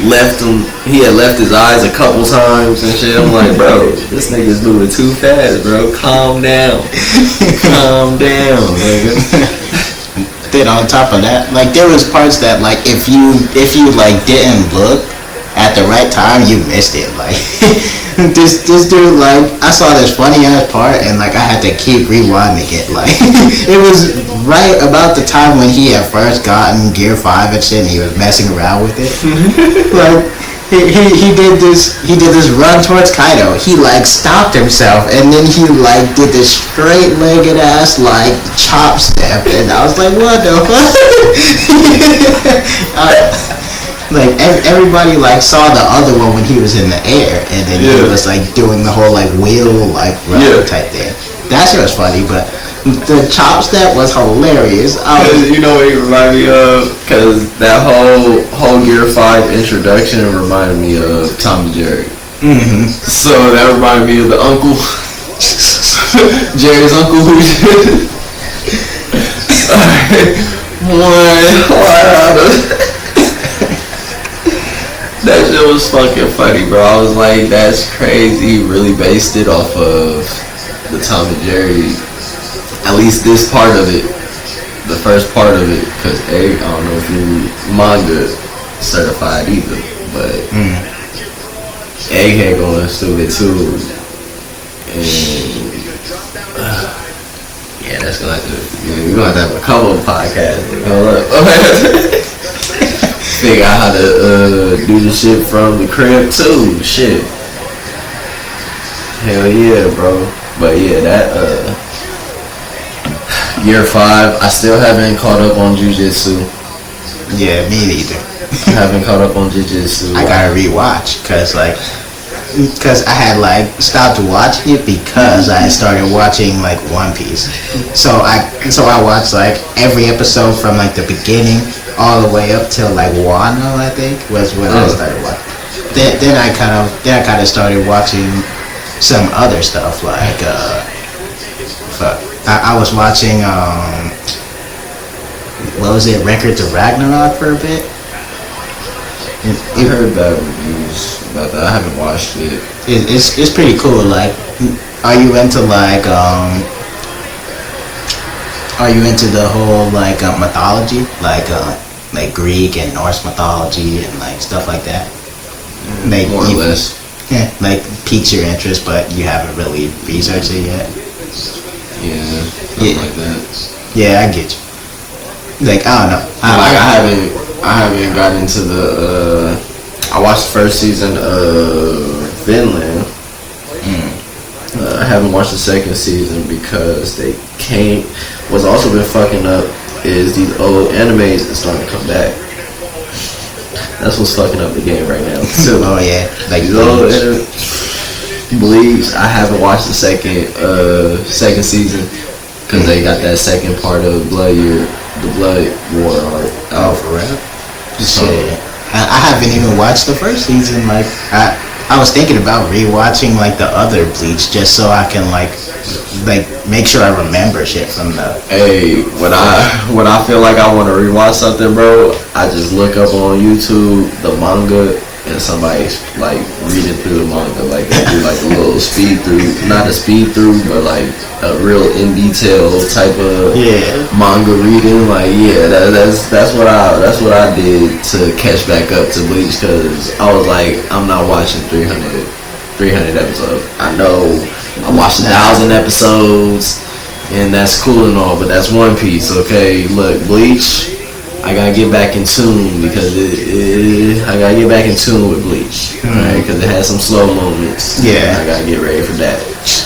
left him. He had left his eyes a couple times and shit. I'm like, bro, this nigga's moving too fast, bro. Calm down. Calm down, nigga. Then on top of that, like, there was parts that, like, if you like didn't look at the right time, you missed it. Like, this dude, like, I saw this funny ass part and like I had to keep rewinding it. Like, it was right about the time when he had first gotten Gear 5 and shit, and he was messing around with it. Like, he did this run towards Kaido. He like stopped himself, and then he like did this straight legged ass like chop step, and I was like, what the fuck? Like, everybody like saw the other one when he was in the air, and then he was like doing the whole like wheel like run type thing. That shit was funny, but the chop step was hilarious. You know what it reminded me of? Because that whole Gear 5 introduction reminded me of Tom and Jerry. Mm-hmm. So that reminded me of the uncle. Jerry's uncle. That shit was fucking funny, bro. I was like, that's crazy. He really based it off of the Tom and Jerry. At least this part of it, the first part of it, because I don't know if you manga certified either, but Egghead going through it too, and yeah, that's gonna have to. We're gonna have to have a couple of podcasts. Figure out how to do the shit from the crib too. Shit, hell yeah, bro. But yeah, that Year 5, I still haven't caught up on Jiu-Jitsu. Yeah, me neither. I haven't caught up on Jiu-Jitsu. I gotta rewatch, cause I had like stopped watching it because I had started watching like One Piece. So I watched like every episode from like the beginning all the way up till like Wano, I think, was when I started watching. Then I kind of started watching some other stuff like I was watching what was it, Records of Ragnarok for a bit. I heard bad reviews about that. I haven't watched it. It's pretty cool. Like are you into like are you into the whole like mythology, like Greek and Norse mythology and like stuff like that? Like More or less. Yeah, like piques your interest, but you haven't really researched it yet. Yeah, something like that. Yeah, I get you. Like I don't know. I haven't got into the. I watched the first season of Finland. I haven't watched the second season because they can't. What's also been fucking up is these old animes are starting to come back. That's what's fucking up the game right now. So, oh yeah, like these old Bleach. I haven't watched the second season because they got that second part of the Blood War arc. Oh, for real? Shit. I haven't even watched the first season. Like I was thinking about rewatching like the other Bleach just so I can like make sure I remember shit from the. Hey, when I feel like I want to rewatch something, bro, I just look up on YouTube the manga and somebody's like reading through the manga, like they do like a little speed through, not a speed through, but like a real in detail type of manga reading. Like that's what I did to catch back up to Bleach because I was like, I'm not watching 300 episodes. I know I watched 1,000 episodes and that's cool and all, but that's One Piece. Okay, look, Bleach. I gotta get back in tune because I gotta get back in tune with Bleach, right? Because it has some slow moments. Yeah, I gotta get ready for that.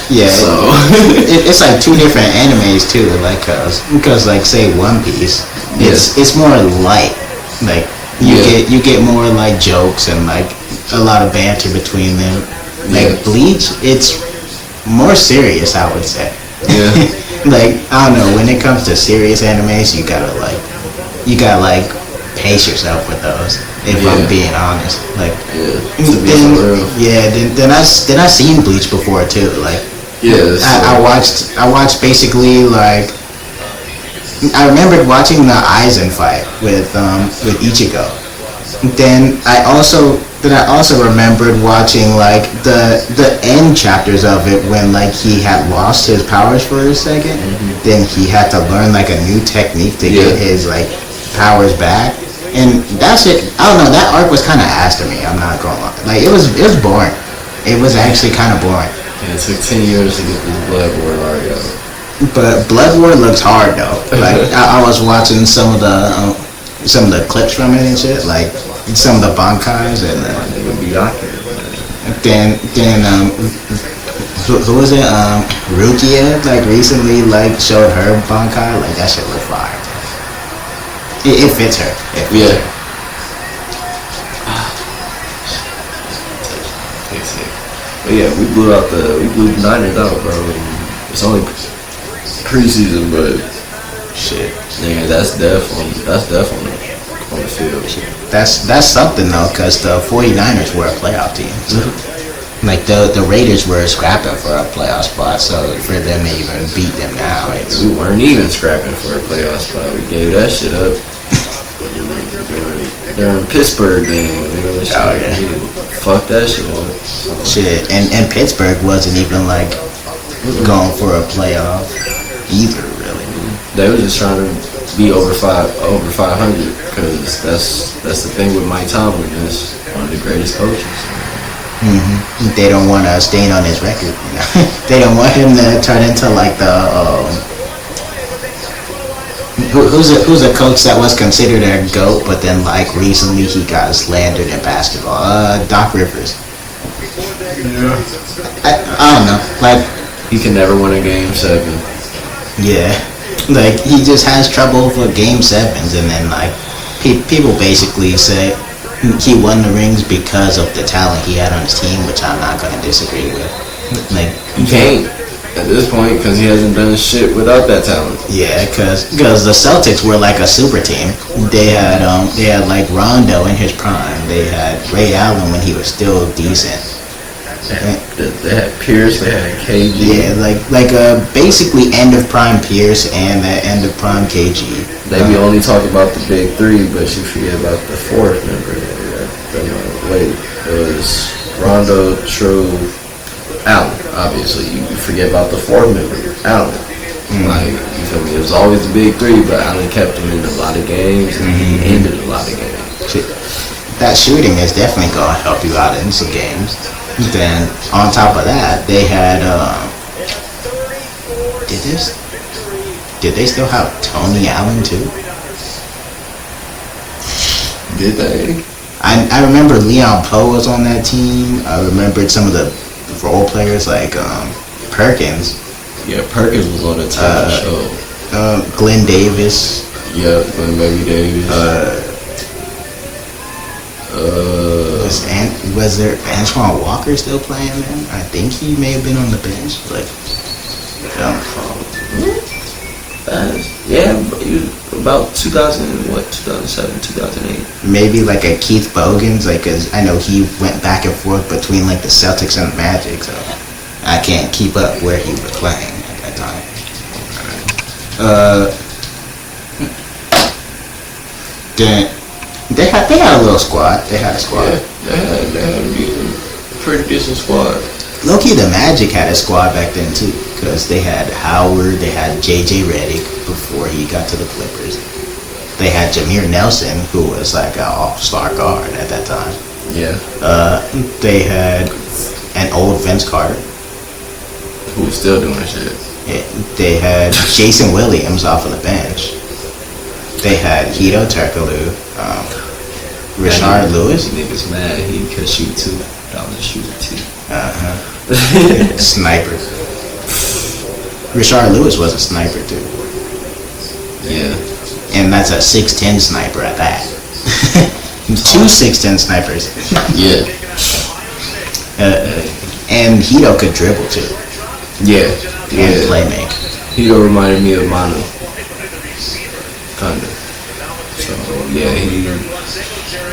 Yeah, so it's like two different animes too. Like, because like say One Piece, it's more light. Like you get more like jokes and like a lot of banter between them. Like Bleach, it's more serious, I would say. Yeah. Like I don't know, when it comes to serious animes, you gotta pace yourself with those. If I'm being honest, like then I seen Bleach before too. Like I watched basically like I remembered watching the Aizen fight with Ichigo. Then I also remembered watching like the end chapters of it when like he had lost his powers for a second. Then he had to learn like a new technique to get his like powers back, and that's it. I don't know, that arc was kind of ass to me. I'm not gonna lie, like it was boring. It was actually kind of boring. Yeah, it took 10 years to get this Blood War arc out. But Blood War looks hard though. Like I was watching some of the clips from it and shit, like some of the bankais and then who was it? Rukia like recently like showed her bankai, like that shit look fire. It fits her. But yeah, we blew the Niners out, bro. It's only preseason, but shit, nigga, that's definitely on the field. That's something though, cause the 49ers were a playoff team. Like the Raiders were scrapping for a playoff spot, so for them to even beat them now, we weren't even scrapping for a playoff spot. We gave that shit up. During Pittsburgh game, fuck that shit up. Shit, and Pittsburgh wasn't even like going for a playoff either, really. They were just trying to be over 500 because that's the thing with Mike Tomlin, is one of the greatest coaches. They don't want to stain on his record. You know? They don't want him to turn into like the who's a coach that was considered a GOAT, but then like recently he got slandered in basketball. Doc Rivers. Yeah. I don't know. Like he can never win a game 7. Yeah. Like he just has trouble for game 7s, and then like people basically say he won the rings because of the talent he had on his team, which I'm not gonna disagree with. Like he can't at this point because he hasn't done shit without that talent. Yeah, because the Celtics were like a super team. They had like Rondo in his prime. They had Ray Allen when he was still decent. They had Pierce. They had KG. Yeah, like basically end of prime Pierce and the end of prime KG. They be only talking about the big 3, but you forget about the 4th member. Wait, it was Rondo, True, Allen, obviously. You forget about the fourth member, Allen. Like, you feel me? It was always the big three, but Allen kept him in a lot of games, and he ended a lot of games. That shooting is definitely going to help you out in some games. Then, on top of that, they had, did they still have Tony Allen, too? Did they? I remember Leon Poe was on that team. I remembered some of the role players like Perkins. Yeah, Perkins was on the show. Glenn Davis. Yeah, Glenn Baby Davis. Was there Antoine Walker still playing then? I think he may have been on the bench. Like, yeah, about 2007, 2008. Maybe like a Keith Bogans, like, 'cause I know he went back and forth between like the Celtics and the Magic, so I can't keep up where he was playing at that time. They had a little squad. They had a squad. Yeah, they had a pretty decent squad. Low-key, the Magic had a squad back then too, because they had Howard, they had J.J. Redick before he got to the Clippers. They had Jameer Nelson, who was like an all-star guard at that time. Yeah. They had an old Vince Carter. Who was still doing shit. Yeah, they had Jason Williams off of the bench. They had Hedo Turkoglu, Rashard Lewis. Niggas mad. He could shoot too. That was a shooter too. Sniper. Rashard Lewis was a sniper too. Yeah. And that's a 6'10" sniper at that. Two 6'10" snipers. Yeah. And Hedo could dribble too. Yeah. And playmake. Hedo reminded me of Manu. Kinda. So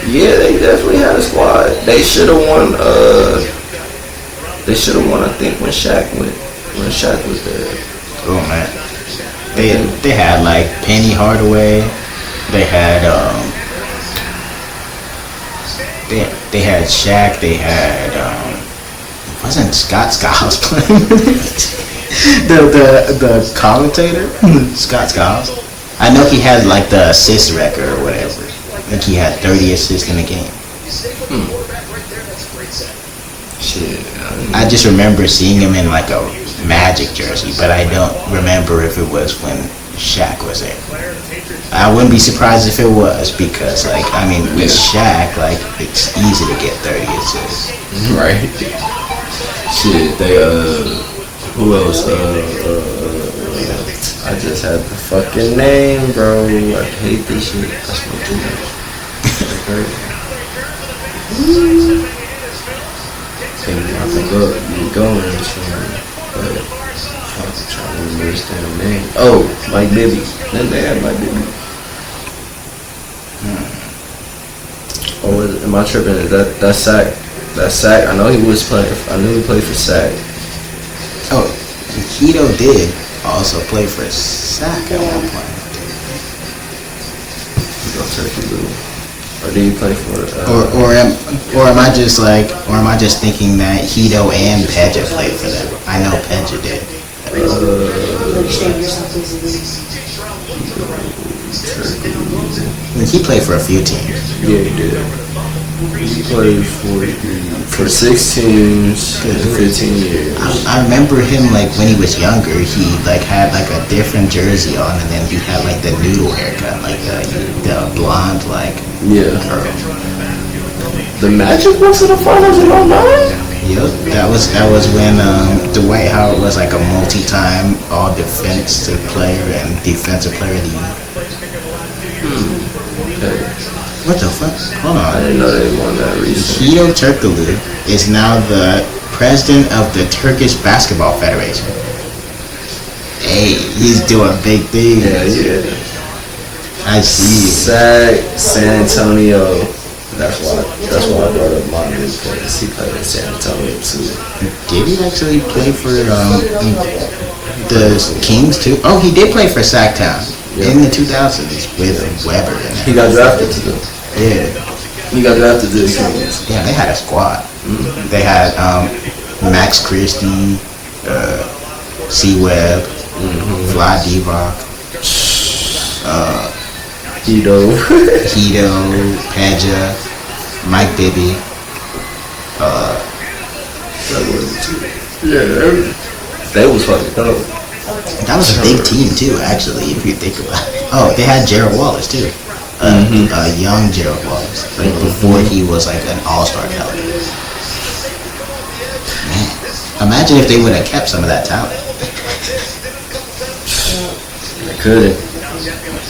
yeah, they definitely had a squad. They should have won. I think when Shaq was there. Oh man. They had like Penny Hardaway. They had they had Shaq. They had wasn't Scott Skiles playing the commentator? Scott Skiles. I know he had like the assist record or whatever. I think he had 30 assists in a game. Shit. I just remember seeing him in like a Magic jersey, but I don't remember if it was when Shaq was there. I wouldn't be surprised if it was, because like, I mean, with Shaq, like, it's easy to get 30 assists. Right. Shit, they who else? I just had the fucking name, bro. I hate this shit. I smoke too much. And I think you going somewhere, but I'm trying to remember his damn name. Oh, Mike Bibby. Then they had Mike Bibby. Oh, am I tripping? Is that Sack? That Sack? I know he was playing. I knew he played for Sack. Oh, Hedo did also play for Sack at one point. Or did he play for? Or am I just thinking that Hedo and Pedja played for them? I know Pedja did. He played for a few teams. Yeah, he did. He played for 6 teams in 15 years. I remember him like when he was younger. He like had like a different jersey on, and then he had like the noodle haircut, like the blonde like. Yeah. The Magic went to the finals in 09? Yep, that was when Dwight Howard was like a multi-time all defensive player and defensive player of the year. Okay. What the fuck? Hold on. I didn't know they won that recently. Hedo Turkoglu is now the president of the Turkish Basketball Federation. Hey, he's doing big things. Yeah. I see. San Antonio. That's why I brought up Manu, because he played in San Antonio too. Did he actually play for the Kings too? Oh, he did play for Sacktown in the 2000s with Weber. He got drafted to them. Yeah. He got drafted to the Kings. Yeah, they had a squad. Mm-hmm. They had Max Christie, C-Web, Fly D-Rock, Hito, Paja, Mike Bibby. That was fucking dope. That was a big team too, actually, if you think about it. Oh, they had Gerald Wallace too. Young Gerald Wallace, like before he was like an all-star caliber. Man, imagine if they would have kept some of that talent. They couldn't.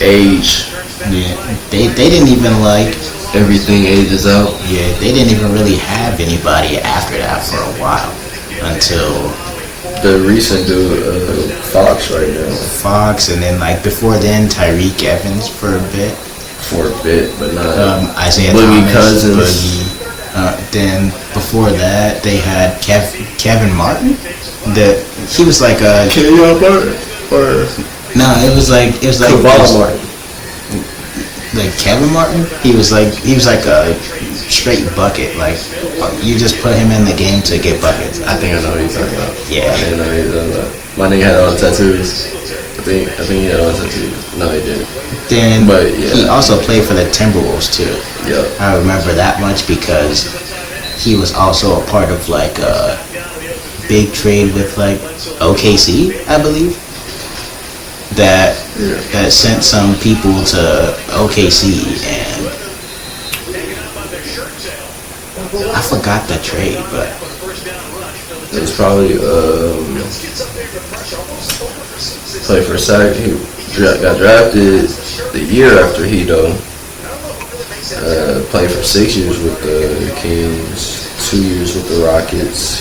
Age. Yeah, they didn't even like. Everything ages out. Yeah, they didn't even really have anybody after that for a while until the recent dude, Fox right now. Fox, and then like before then, Tyreek Evans for a bit. For a bit, but not Isaiah Boogie Thomas, Cousins. Boogie. Then before that, they had Kevin Martin. He was like a Kenyon Martin or no, it was like Martin. Like Kevin Martin, he was like a straight bucket. Like you just put him in the game to get buckets. I think I know what you're talking about. Yeah. I think I know what you're talking about. My nigga had all the tattoos. I think he had all the tattoos. No, he didn't. Then but, yeah. He also played for the Timberwolves too. Yeah. I remember that much because he was also a part of like a big trade with like OKC, I believe. That sent some people to OKC, and I forgot the trade, but it was probably play for Sac. He got drafted the year after Hito. Played for 6 years with the Kings, 2 years with the Rockets,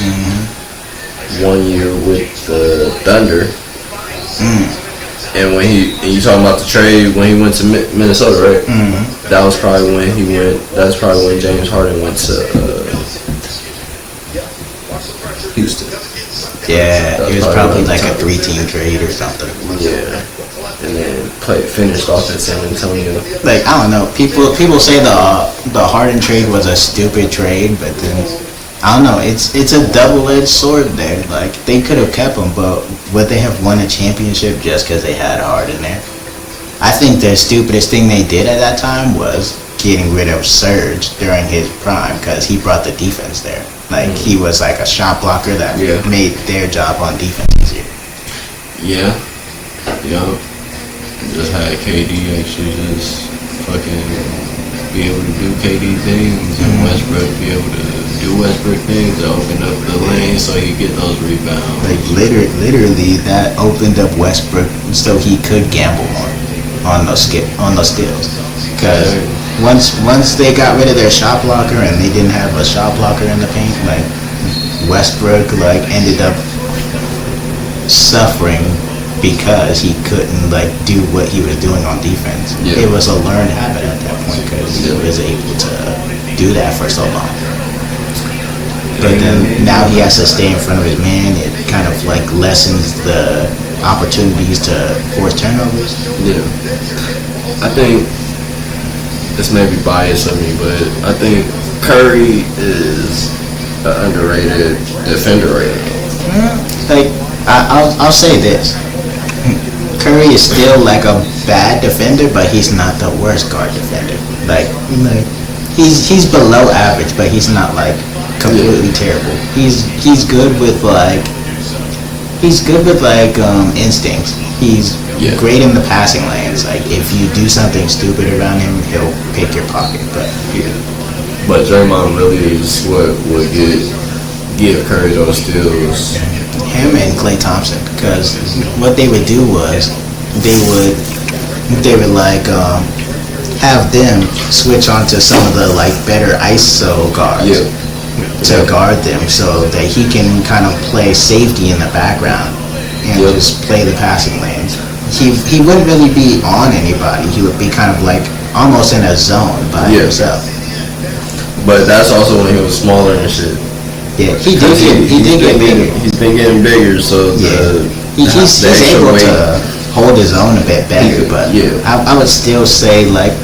1 year with the Thunder. And when you talking about the trade when he went to Minnesota, right? That was probably when he went. That's probably when James Harden went to Houston. Yeah, it was probably like a 3-team trade or something. Yeah, and then finished off in San Antonio. Like I don't know, people say the Harden trade was a stupid trade, but then I don't know. It's a double-edged sword there. Like they could have kept him, but would they have won a championship just because they had Harden there? I think the stupidest thing they did at that time was getting rid of Serge during his prime because he brought the defense there. Like he was like a shot blocker that made their job on defense easier. Yeah. Just had KD actually just fucking be able to do KD things and Westbrook be able to do Westbrook things to open up the lane so he get those rebounds. Like literally that opened up Westbrook so he could gamble more on those skills. Because once they got rid of their shot blocker and they didn't have a shot blocker in the paint, like Westbrook like ended up suffering because he couldn't like do what he was doing on defense. It was a learned habit at that point because he was able to do that for so long. But then now he has to stay in front of his man. It kind of like lessens the opportunities to force turnovers. Yeah. I think this may be biased of me, but I think Curry is an underrated defender right now. Like I'll say this. Curry is still like a bad defender, but he's not the worst guard defender. Like he's below average, but he's not like completely terrible. He's good with instincts. He's great in the passing lanes. Like if you do something stupid around him, he'll pick your pocket. But Draymond really is what would give Curry those steals. Him and Klay Thompson, because what they would do was they would like have them switch onto some of the like better ISO guards to guard them, so that he can kind of play safety in the background and just play the passing lanes. He wouldn't really be on anybody. He would be kind of like almost in a zone by himself. But that's also when he was smaller and shit. Yeah, he did get bigger. He's been getting bigger, so he's able to hold his own a bit better. But I would still say like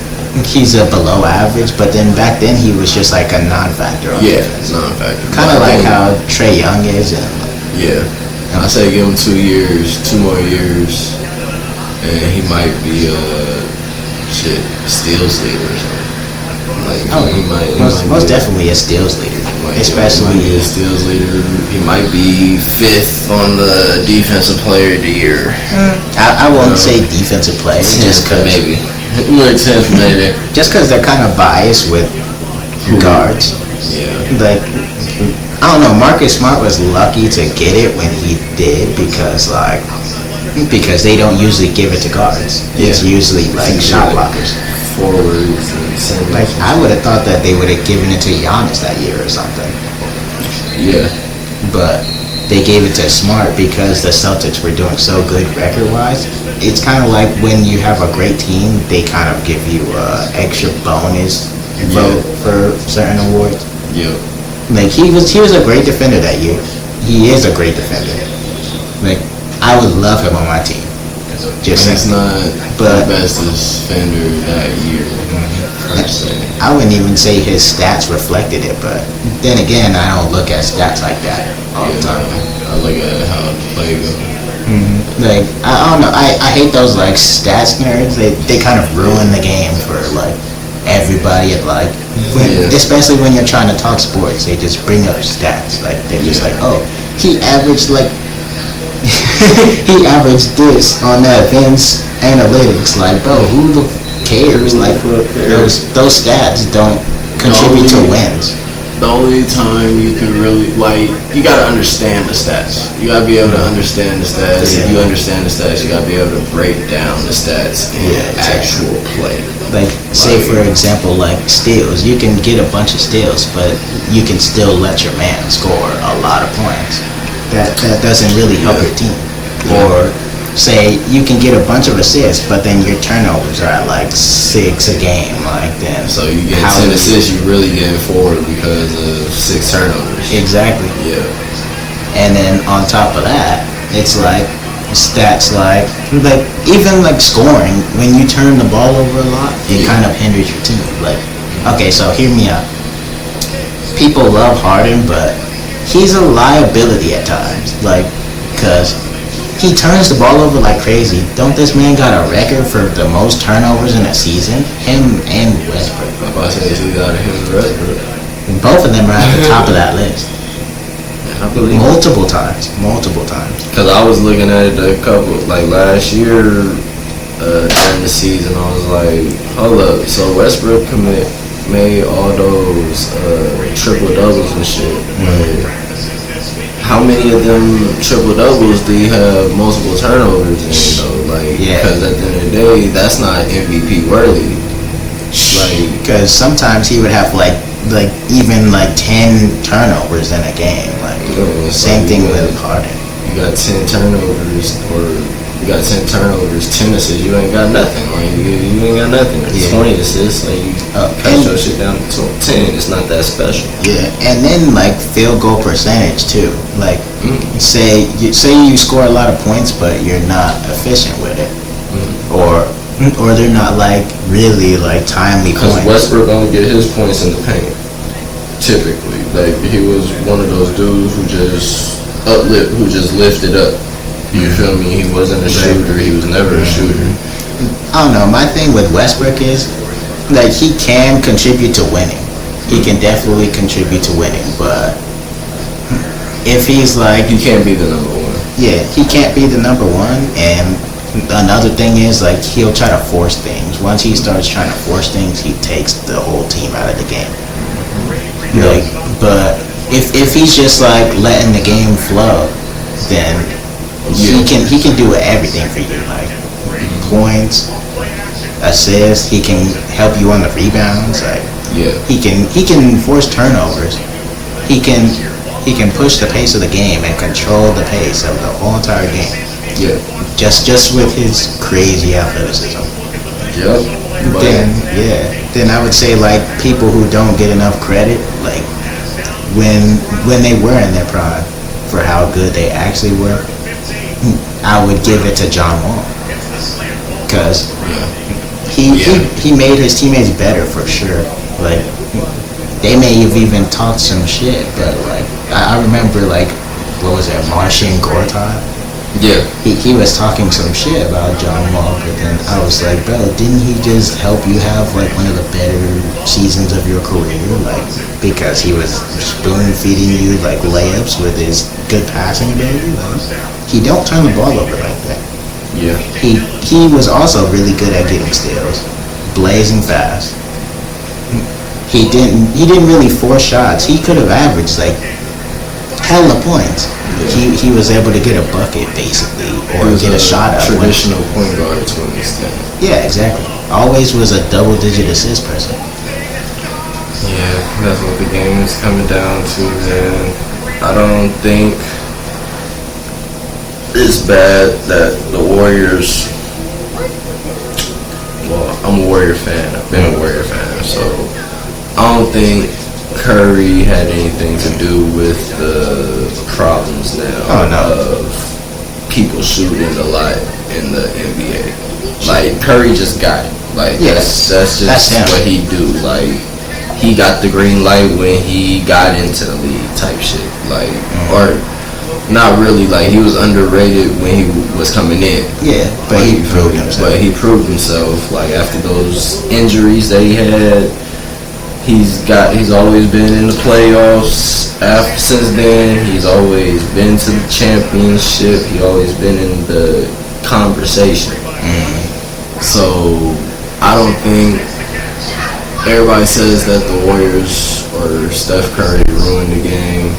he's a below average, but then back then he was just like a non-factor on defense. non-factor. Kind of like how Trae Young is. And, yeah. I say give him 2 years, 2 more years, and he might be a steals leader or something. Like he might most definitely a steals leader, especially he might be a steals leader. He might be 5th on the defensive player of the year. I won't say defensive player, just cause maybe. Like 10th maybe. Just because they're kind of biased with guards. Yeah. Like, I don't know, Marcus Smart was lucky to get it when he did because they don't usually give it to guards. It's usually like shot blockers. Forwards and centers. Like, I would have thought that they would have given it to Giannis that year or something. Yeah. But they gave it to Smart because the Celtics were doing so good record-wise. It's kind of like when you have a great team, they kind of give you extra bonus vote for certain awards. Yeah. Like, he was a great defender that year. He is a great defender. Like, I would love him on my team. Just he's not the best defender that year. I wouldn't even say his stats reflected it, but then again, I don't look at stats like that all the time. I look at how the play goes. Like, I don't know. I hate those like stats nerds. They kind of ruin the game for like everybody. Especially when you're trying to talk sports, they just bring up stats. Like they're just like, oh, he averaged he averaged this on that advanced analytics. Like, bro, who the cares? Like, those stats don't contribute to wins. The only time you can really, you gotta understand the stats. You gotta be able to understand the stats. If you understand the stats, you gotta be able to break down the stats in actual play. Like, say for example, like steals. You can get a bunch of steals, but you can still let your man score a lot of points. That doesn't really help your team. Or say you can get a bunch of assists, but then your turnovers are at like 6 a game. Like, then so you get 10 assists, you really getting 4 because of 6 turnovers. Exactly. Yeah. And then on top of that, it's like stats like even like scoring. When you turn the ball over a lot, it kind of hinders your team. Like, okay, so hear me out. People love Harden, but he's a liability at times, like, cause he turns the ball over like crazy. Don't this man got a record for the most turnovers in a season? Him and Westbrook. I'm about to say he got him and Westbrook. Both of them are at the top of that list. I believe multiple times. Cause I was looking at it a couple last year during the season. I was like, hold up. So Westbrook made all those triple doubles and shit. How many of them triple doubles do you have multiple turnovers in? Because at the end of the day, that's not MVP worthy. Because sometimes he would have even 10 turnovers in a game. Same thing with Harden. You got 10 turnovers, or you got 10 turnovers, 10 assists. You ain't got nothing. You ain't got nothing. 20 assists, you cut your shit down to 10. It's not that special. Yeah, and then field goal percentage too. Say you score a lot of points, but you're not efficient with it, or they're not really timely points. Because Westbrook only get his points in the paint. Typically, he was one of those dudes who just lifted up. You feel me? He wasn't a shooter. He was never a shooter. I don't know. My thing with Westbrook is he can contribute to winning. He can definitely contribute to winning, but if he's he can't be the number one. Yeah, he can't be the number one. And another thing is he'll try to force things. Once he starts trying to force things, he takes the whole team out of the game. But if he's just letting the game flow, then he can do everything for you, points, assists. He can help you on the rebounds. He can force turnovers. He can push the pace of the game and control the pace of the whole entire game. Yeah. Just with his crazy athleticism. Yep. Then I would say people who don't get enough credit, when they were in their prime, for how good they actually were, I would give it to John Wall. Because he made his teammates better for sure. Like they may have even talked some shit, but like I remember like what was that, Martian Gortat? Yeah. He was talking some shit about John Wall, but then I was like, bro, didn't he just help you have like one of the better seasons of your career? Like because he was spoon feeding you like layups with his good passing ability. Like, he don't turn the ball over like that. Yeah. He was also really good at getting steals, blazing fast. He didn't really force shots. He could have averaged like hella points. He was able to get a bucket basically, or get a shot out. Traditional point guard to an extent. Yeah, exactly. Always was a double-digit assist person. Yeah, that's what the game is coming down to, man. I don't think it's bad that the Warriors. Well, I'm a Warrior fan. I've been a Warrior fan, so I don't think Curry had anything to do with the problems now of people shooting a lot in the NBA. Like Curry just got it. Like that's just what he do. Like he got the green light when he got into the league type shit. Like or not really. Like he was underrated when he was coming in. Yeah, but he proved himself. But he proved himself. Like after those injuries that he had. He's always been in the playoffs. Since then, he's always been to the championship. He's always been in the conversation. So I don't think everybody says that the Warriors or Steph Curry ruined the game.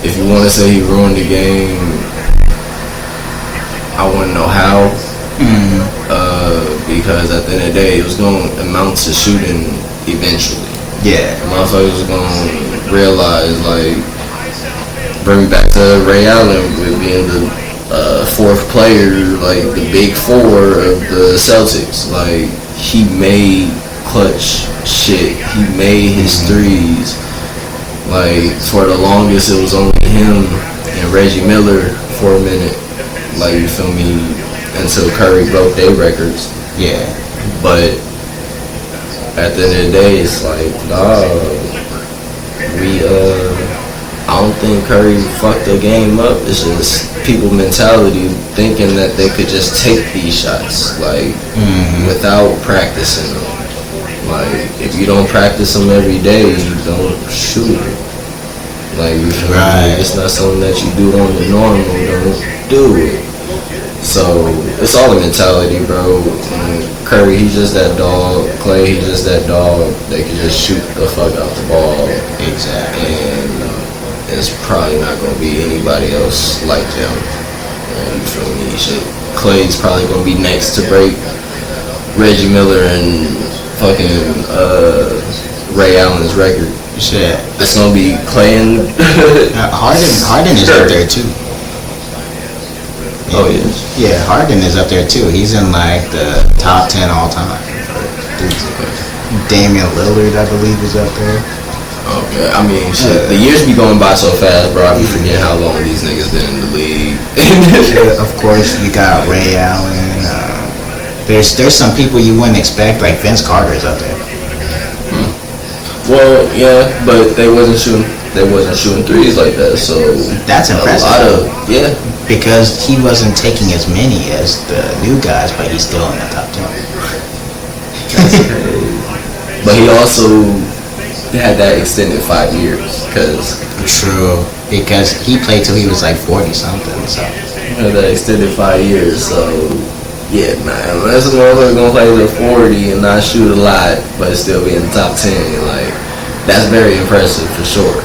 If you want to say he ruined the game, I want to know how. Because at the end of the day, it was going to amount to shooting eventually. Yeah. Motherfuckers was going to realize, like, bring me back to Ray Allen with being the fourth player, like, the big four of the Celtics. Like, he made clutch shit. He made his threes. Like, for the longest, it was only him and Reggie Miller for a minute. Like, you feel me? Until Curry broke their records. Yeah. But at the end of the day, it's like, dog, I don't think Curry fucked the game up. It's just people mentality thinking that they could just take these shots, like, without practicing them. Like, if you don't practice them every day, you don't shoot it. Like, you feel me? It's not something that you do on the normal, don't do it. So, it's all the mentality, bro. Curry, he's just that dog. Clay, he's just that dog. They can just shoot the fuck out the ball. Exactly. And it's probably not going to be anybody else like them. And you feel me? Shit. Clay's probably going to be next to break Reggie Miller and fucking Ray Allen's record. Shit. It's going to be Clay and... Harden is up there, too. Oh, yeah. Yeah, Harden is up there too. He's in like the top 10 all time. Damian Lillard, I believe, is up there. Okay, I mean, shit. The years be going by so fast, bro. I be forgetting how long these niggas been in the league. Of course, you got Ray Allen. There's some people you wouldn't expect, like Vince Carter is up there. Well, yeah, but they wasn't shooting threes like that, so that's impressive. A lot of, yeah. Because he wasn't taking as many as the new guys, but he's still in the top 10. But he also had that extended 5 years, cause true. Because he played till he was like 40 something. So he had that extended 5 years. So yeah, man, unless a motherfucker gonna play to 40 and not shoot a lot, but still be in the top 10, like that's very impressive for sure.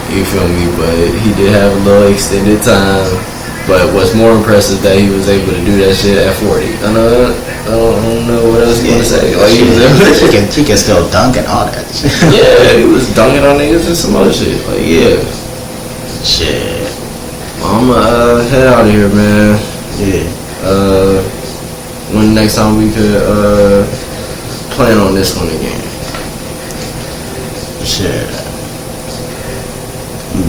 You feel me? But he did have a little extended time. But what's more impressive that he was able to do that shit at 40. I don't know what else you want to say. Like he can still dunk and all that shit. Yeah, he was dunking on niggas and some other shit. Like, yeah. Shit. Well, I'm gonna head out of here, man. Yeah. When next time we could plan on this one again? Shit.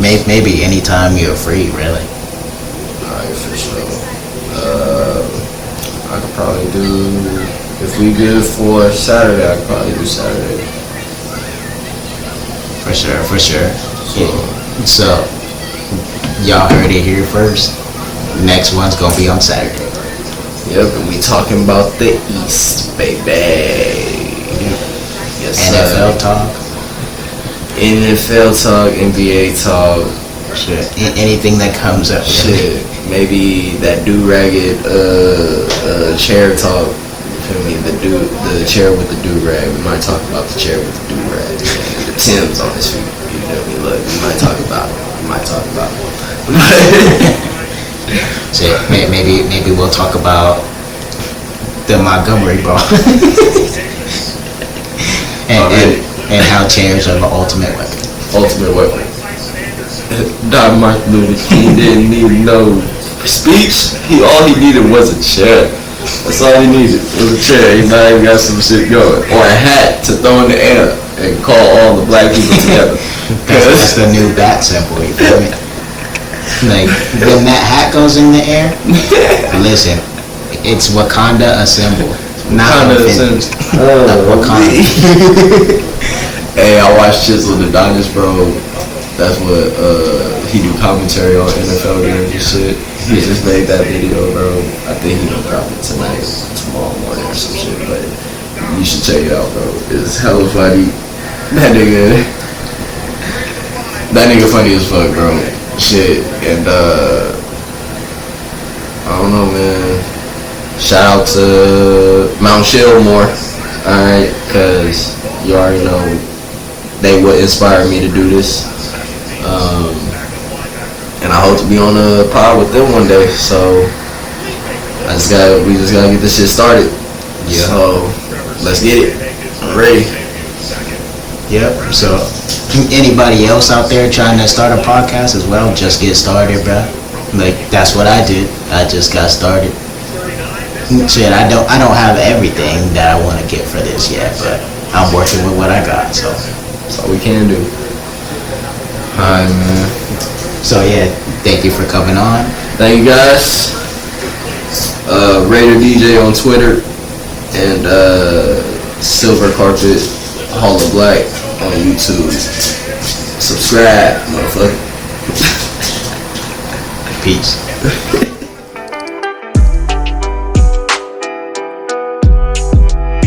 Maybe anytime you're free, really. Alright, for sure. I could probably do, if we good for Saturday, I could probably do Saturday. For sure. Yeah. So, y'all heard it here first. Next one's gonna be on Saturday. Yep, and we talking about the East, baby. Yes, NFL talk. NFL talk, NBA talk. Shit. Anything that comes up. Shit. Maybe that do-ragged chair talk. You feel me? The chair with the do-rag. We might talk about the chair with the do-rag. The Tim's on his feet. You feel me? Look, we might talk about it. Shit. Maybe we'll talk about the Montgomery ball. and how chairs are the ultimate weapon. Ultimate weapon. Dr. Martin Luther King didn't need no speech. All he needed was a chair. That's all he needed was a chair. He might even got some shit going, or a hat to throw in the air and call all the black people together. That's the new bat symbol. You feel me? Like when that hat goes in the air, listen, it's Wakanda assemble. Not Wakanda. Hey, I watched Chisel the Dynasty, bro. That's what he do commentary on NFL games and shit. He just made that video, bro. I think he gonna drop it tonight, tomorrow morning or some shit. But you should check it out, bro. It's hella funny. That nigga funny as fuck, bro. Shit, and I don't know, man. Shout out to Mount Shellmore, alright, cause you already know they would inspire me to do this. And I hope to be on a pod with them one day. So we just gotta get this shit started. Yeah. So let's get it. I'm ready. Yep. So anybody else out there trying to start a podcast as well, just get started, bro. Like that's what I did. I just got started. Shit, I don't have everything that I want to get for this yet, but I'm working with what I got. So that's all we can do. Alright, man. So yeah, thank you for coming on. Thank you guys. Raider DJ on Twitter and silvercarpethallofblack on YouTube. Subscribe, motherfucker. Peace.